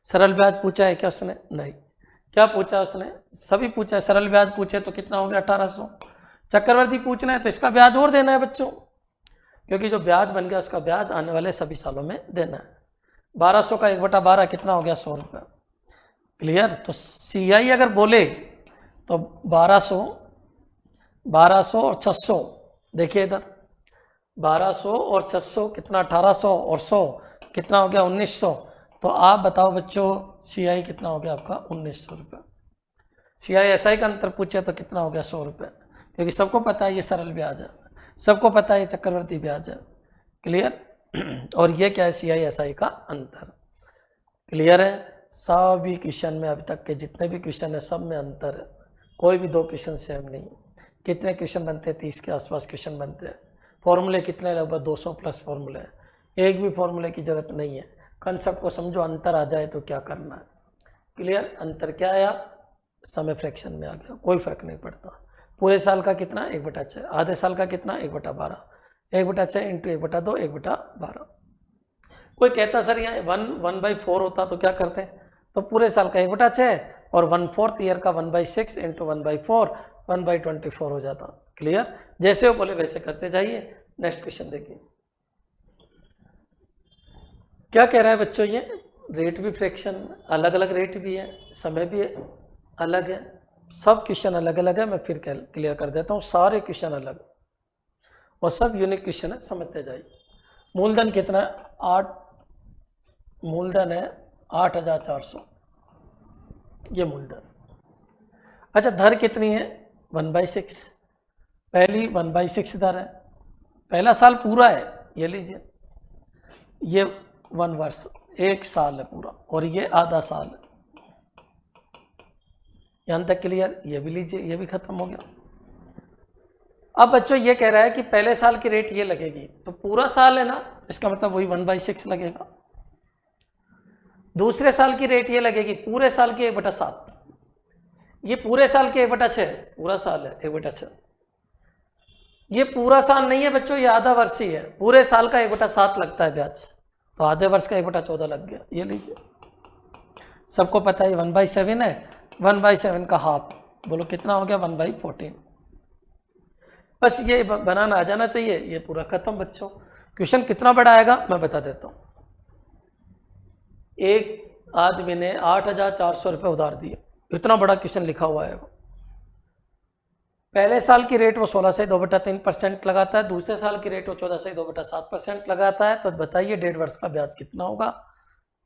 सरल ब्याज पूछा है क्या उसने? नहीं। क्या पूछा उसने? सभी पूछा है। सरल ब्याज पूछे तो कितना हो गया 1800। चक्रवर्ती पूछना है तो इसका ब्याज और देना है बच्चों, क्योंकि जो ब्याज बन गया उसका ब्याज आने वाले सभी सालों में देना है। 1200 का 1/12 कितना हो गया 100 रुपये। क्लियर। तो CI अगर बोले तो 1200 और 600, देखिए इधर 1200 और 600 कितना 1800 और 100 कितना हो गया 1900। तो आप बताओ बच्चों CI कितना हो गया आपका 1900 रुपये। CI SI का अंतर पूछे तो कितना हो गया 100 रुपये, क्योंकि सबको पता है ये सरल ब्याज है, सबको पता है ये चक्रवर्ती ब्याज है। क्लियर। और ये क्या है CI SI का अंतर। क्लियर है। सभी क्वेश्चन में अभी तक के जितने भी क्वेश्चन है सब में अंतर है, कोई भी 2 क्वेश्चन सेम नहीं। कितने क्वेश्चन बनते हैं? 30 के आसपास क्वेश्चन बनते हैं। फॉर्मूले कितने? लगभग 200 प्लस फॉर्मूले हैं। एक भी फॉर्मूले की जरूरत नहीं है। कंसेप्ट को समझो, अंतर आ जाए तो क्या करना है। क्लियर। अंतर क्या आया? समय फ्रैक्शन में आ गया, कोई फर्क नहीं पड़ता। पूरे साल का कितना 1/6, आधे साल का कितना 1/12, 1/6 इंटू 1/2 1/12। कोई कहता सर यहाँ 1/4 होता तो क्या करते? तो पूरे साल का 1/6 और 1/4 ईयर का 1/6 इंटू 1/4 1/24 हो जाता। क्लियर। जैसे वो बोले वैसे करते जाइए। नेक्स्ट क्वेश्चन देखिए क्या कह रहा है बच्चों। ये रेट भी फ्रैक्शन अलग अलग रेट भी है, समय भी अलग है, सब क्वेश्चन अलग अलग है। मैं फिर क्लियर कर देता हूँ। सारे क्वेश्चन अलग और सब यूनिक क्वेश्चन है, समझते जाइए। मूलधन कितना? 8, मूलधन है 8400, ये मूलधन। अच्छा दर कितनी है? 1/6। पहली 1/6 दर है, पहला साल पूरा है, ये लीजिए। ये 1 वर्ष 1 साल है पूरा, और ये आधा साल है। यहां तक क्लियर। ये भी लीजिए, ये भी खत्म हो गया। अब बच्चों ये कह रहा है कि पहले साल की रेट ये लगेगी, तो पूरा साल है ना, इसका मतलब वही 1/6 लगेगा। दूसरे साल की रेट ये लगेगी पूरे साल की 1/7। ये पूरे साल की 1/6, पूरा साल है 1/6। ये पूरा साल नहीं है बच्चों, ये आधा वर्ष ही है। पूरे साल का 1/7 लगता है ब्याज, तो आधे वर्ष का 1/14 लग गया। ये लीजिए, सबको पता है 1/7 है। 1/7 का हाफ बोलो कितना हो गया? 1/14। बस ये बनाना आ जाना चाहिए। ये पूरा खत्म बच्चों। क्वेश्चन कितना बड़ा आएगा मैं बता देता हूँ। एक आदमी ने 8400 रुपये उधार दिए, इतना बड़ा क्वेश्चन लिखा हुआ है। पहले साल की रेट वो 16 से 2/3% लगाता है, दूसरे साल की रेट वो 14 से 2/7% लगाता है। तो बताइए 1.5 वर्ष का ब्याज कितना होगा?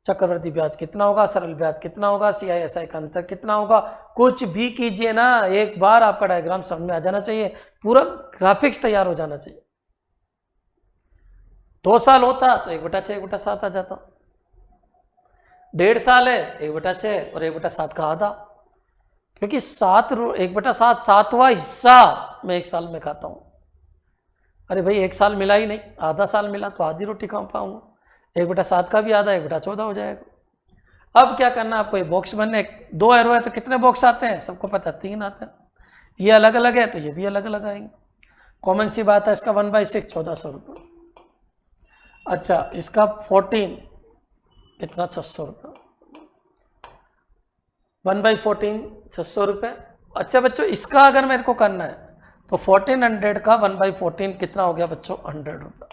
चक्रवर्ती ब्याज कितना होगा? सरल ब्याज कितना होगा? CI SI का अंतर कितना होगा? कुछ भी कीजिए ना, एक बार आपका डायग्राम समझ में आ जाना चाहिए, पूरा ग्राफिक्स तैयार हो जाना चाहिए। 2 साल होता तो 1/6 1/7 आ जाता। 1.5 साल है 1/6 और 1/7 का आधा, क्योंकि 1/7 7वां हिस्सा मैं 1 साल में खाता हूँ। अरे भाई 1 साल मिला ही नहीं, आधा साल मिला तो आधी रोटी खा पाऊंगा। 1/7 का भी आधा 1/14 हो जाएगा। अब क्या करना आपको? ये बॉक्स बनने 2 एरो है तो कितने बॉक्स आते हैं? सबको पता है 3 आते हैं। ये अलग अलग है तो ये भी अलग अलग आएंगे। कॉमन सी बात है। इसका 1/6 1400 रुपये। अच्छा इसका 14 कितना 600 रुपये। 1/14 600 रुपये। अच्छा बच्चों इसका अगर मेरे को करना है तो 1400 का 1/14 कितना हो गया बच्चों? 100 रुपये।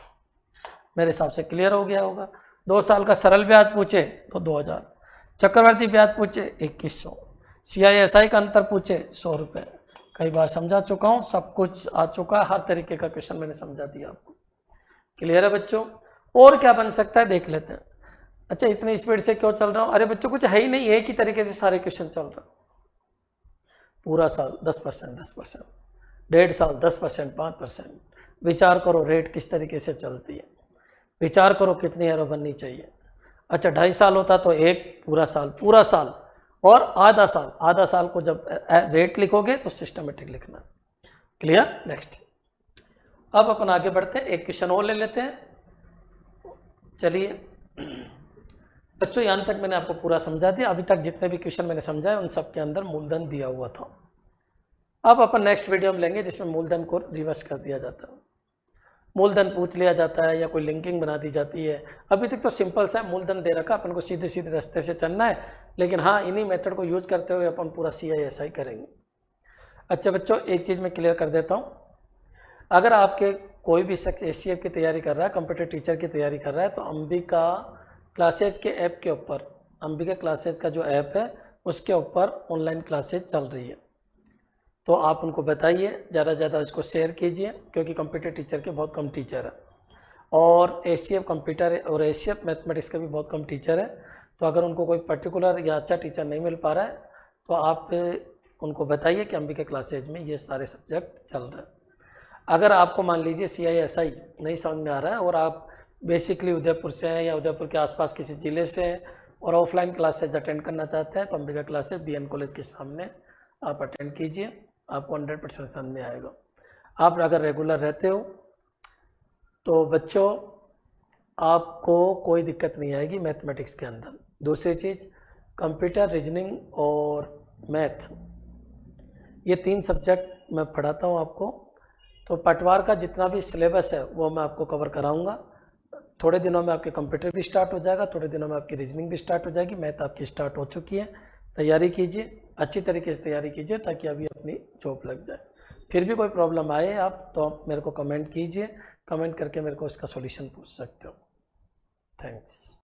मेरे हिसाब से क्लियर हो गया होगा। 2 साल का सरल ब्याज पूछे तो 2000, चक्रवर्ती ब्याज पूछे 2100, CI SI का अंतर पूछे 100 रुपये, कई बार समझा चुका हूँ, सब कुछ आ चुका है, हर तरीके का क्वेश्चन मैंने समझा दिया आपको। क्लियर है बच्चों? और क्या बन सकता है देख लेते हैं। अच्छा, इतनी स्पीड से क्यों चल रहा हूँ? अरे बच्चों कुछ है ही नहीं, एक ही तरीके से सारे क्वेश्चन चल रहा है। पूरा साल 10%, 10%, 1.5 साल 10%, 5%। विचार करो रेट किस तरीके से चलती है, विचार करो कितनी एरो बननी चाहिए। अच्छा, 2.5 साल होता तो एक पूरा साल और आधा साल को जब रेट लिखोगे तो सिस्टमेटिक लिखना। क्लियर? नेक्स्ट, अब अपन आगे बढ़ते हैं, एक क्वेश्चन और ले लेते हैं। चलिए बच्चों, यहाँ तक मैंने आपको पूरा समझा दिया। अभी तक जितने भी क्वेश्चन मैंने समझाए उन सब के अंदर मूलधन दिया हुआ था। अब अपन नेक्स्ट वीडियो में लेंगे जिसमें मूलधन को रिवर्स कर दिया जाता है, मूलधन पूछ लिया जाता है या कोई लिंकिंग बना दी जाती है। अभी तक तो सिंपल सा मूलधन दे रखा, अपन को सीधे सीधे रास्ते से चलना है, लेकिन हाँ इन्हीं मेथड को यूज करते हुए अपन पूरा CISI करेंगे। अच्छा बच्चों, एक चीज़ मैं क्लियर कर देता हूँ, अगर आपके कोई भी शख्स ACF की तैयारी कर रहा है, कंप्यूटर टीचर की तैयारी कर रहा है, तो अंबिका क्लासेज के ऐप के ऊपर, अंबिका क्लासेज का जो ऐप है उसके ऊपर ऑनलाइन क्लासेज चल रही है। तो आप उनको बताइए, ज़्यादा से ज़्यादा इसको शेयर कीजिए, क्योंकि कंप्यूटर टीचर के बहुत कम टीचर है और ACF कंप्यूटर और ACF मैथमेटिक्स का भी बहुत कम टीचर है। तो अगर उनको कोई पर्टिकुलर या अच्छा टीचर नहीं मिल पा रहा है तो आप उनको बताइए कि अंबिका क्लासेज में ये सारे सब्जेक्ट चल रहे हैं। अगर आपको मान लीजिए CISI नहीं समझ में आ रहा है और आप बेसिकली उदयपुर से हैं या उदयपुर के आसपास किसी ज़िले से हैं और ऑफलाइन क्लासेज अटेंड करना चाहते हैं, तो अंबिका क्लासेज BN कॉलेज के सामने आप अटेंड कीजिए, आपको 100% समझ में आएगा। आप अगर रेगुलर रहते हो तो बच्चों आपको कोई दिक्कत नहीं आएगी मैथमेटिक्स के अंदर। दूसरी चीज़, कंप्यूटर, रीजनिंग और मैथ, ये 3 सब्जेक्ट मैं पढ़ाता हूँ आपको। तो पटवार का जितना भी सिलेबस है वो मैं आपको कवर कराऊंगा। थोड़े दिनों में आपके कंप्यूटर भी स्टार्ट हो जाएगा, थोड़े दिनों में आपकी रीजनिंग भी स्टार्ट हो जाएगी, मैथ आपकी स्टार्ट हो चुकी है। तैयारी कीजिए, अच्छी तरीके से तैयारी कीजिए ताकि अभी अपनी जॉब लग जाए। फिर भी कोई प्रॉब्लम आए आप तो आप मेरे को कमेंट कीजिए, कमेंट करके मेरे को इसका सॉल्यूशन पूछ सकते हो। थैंक्स।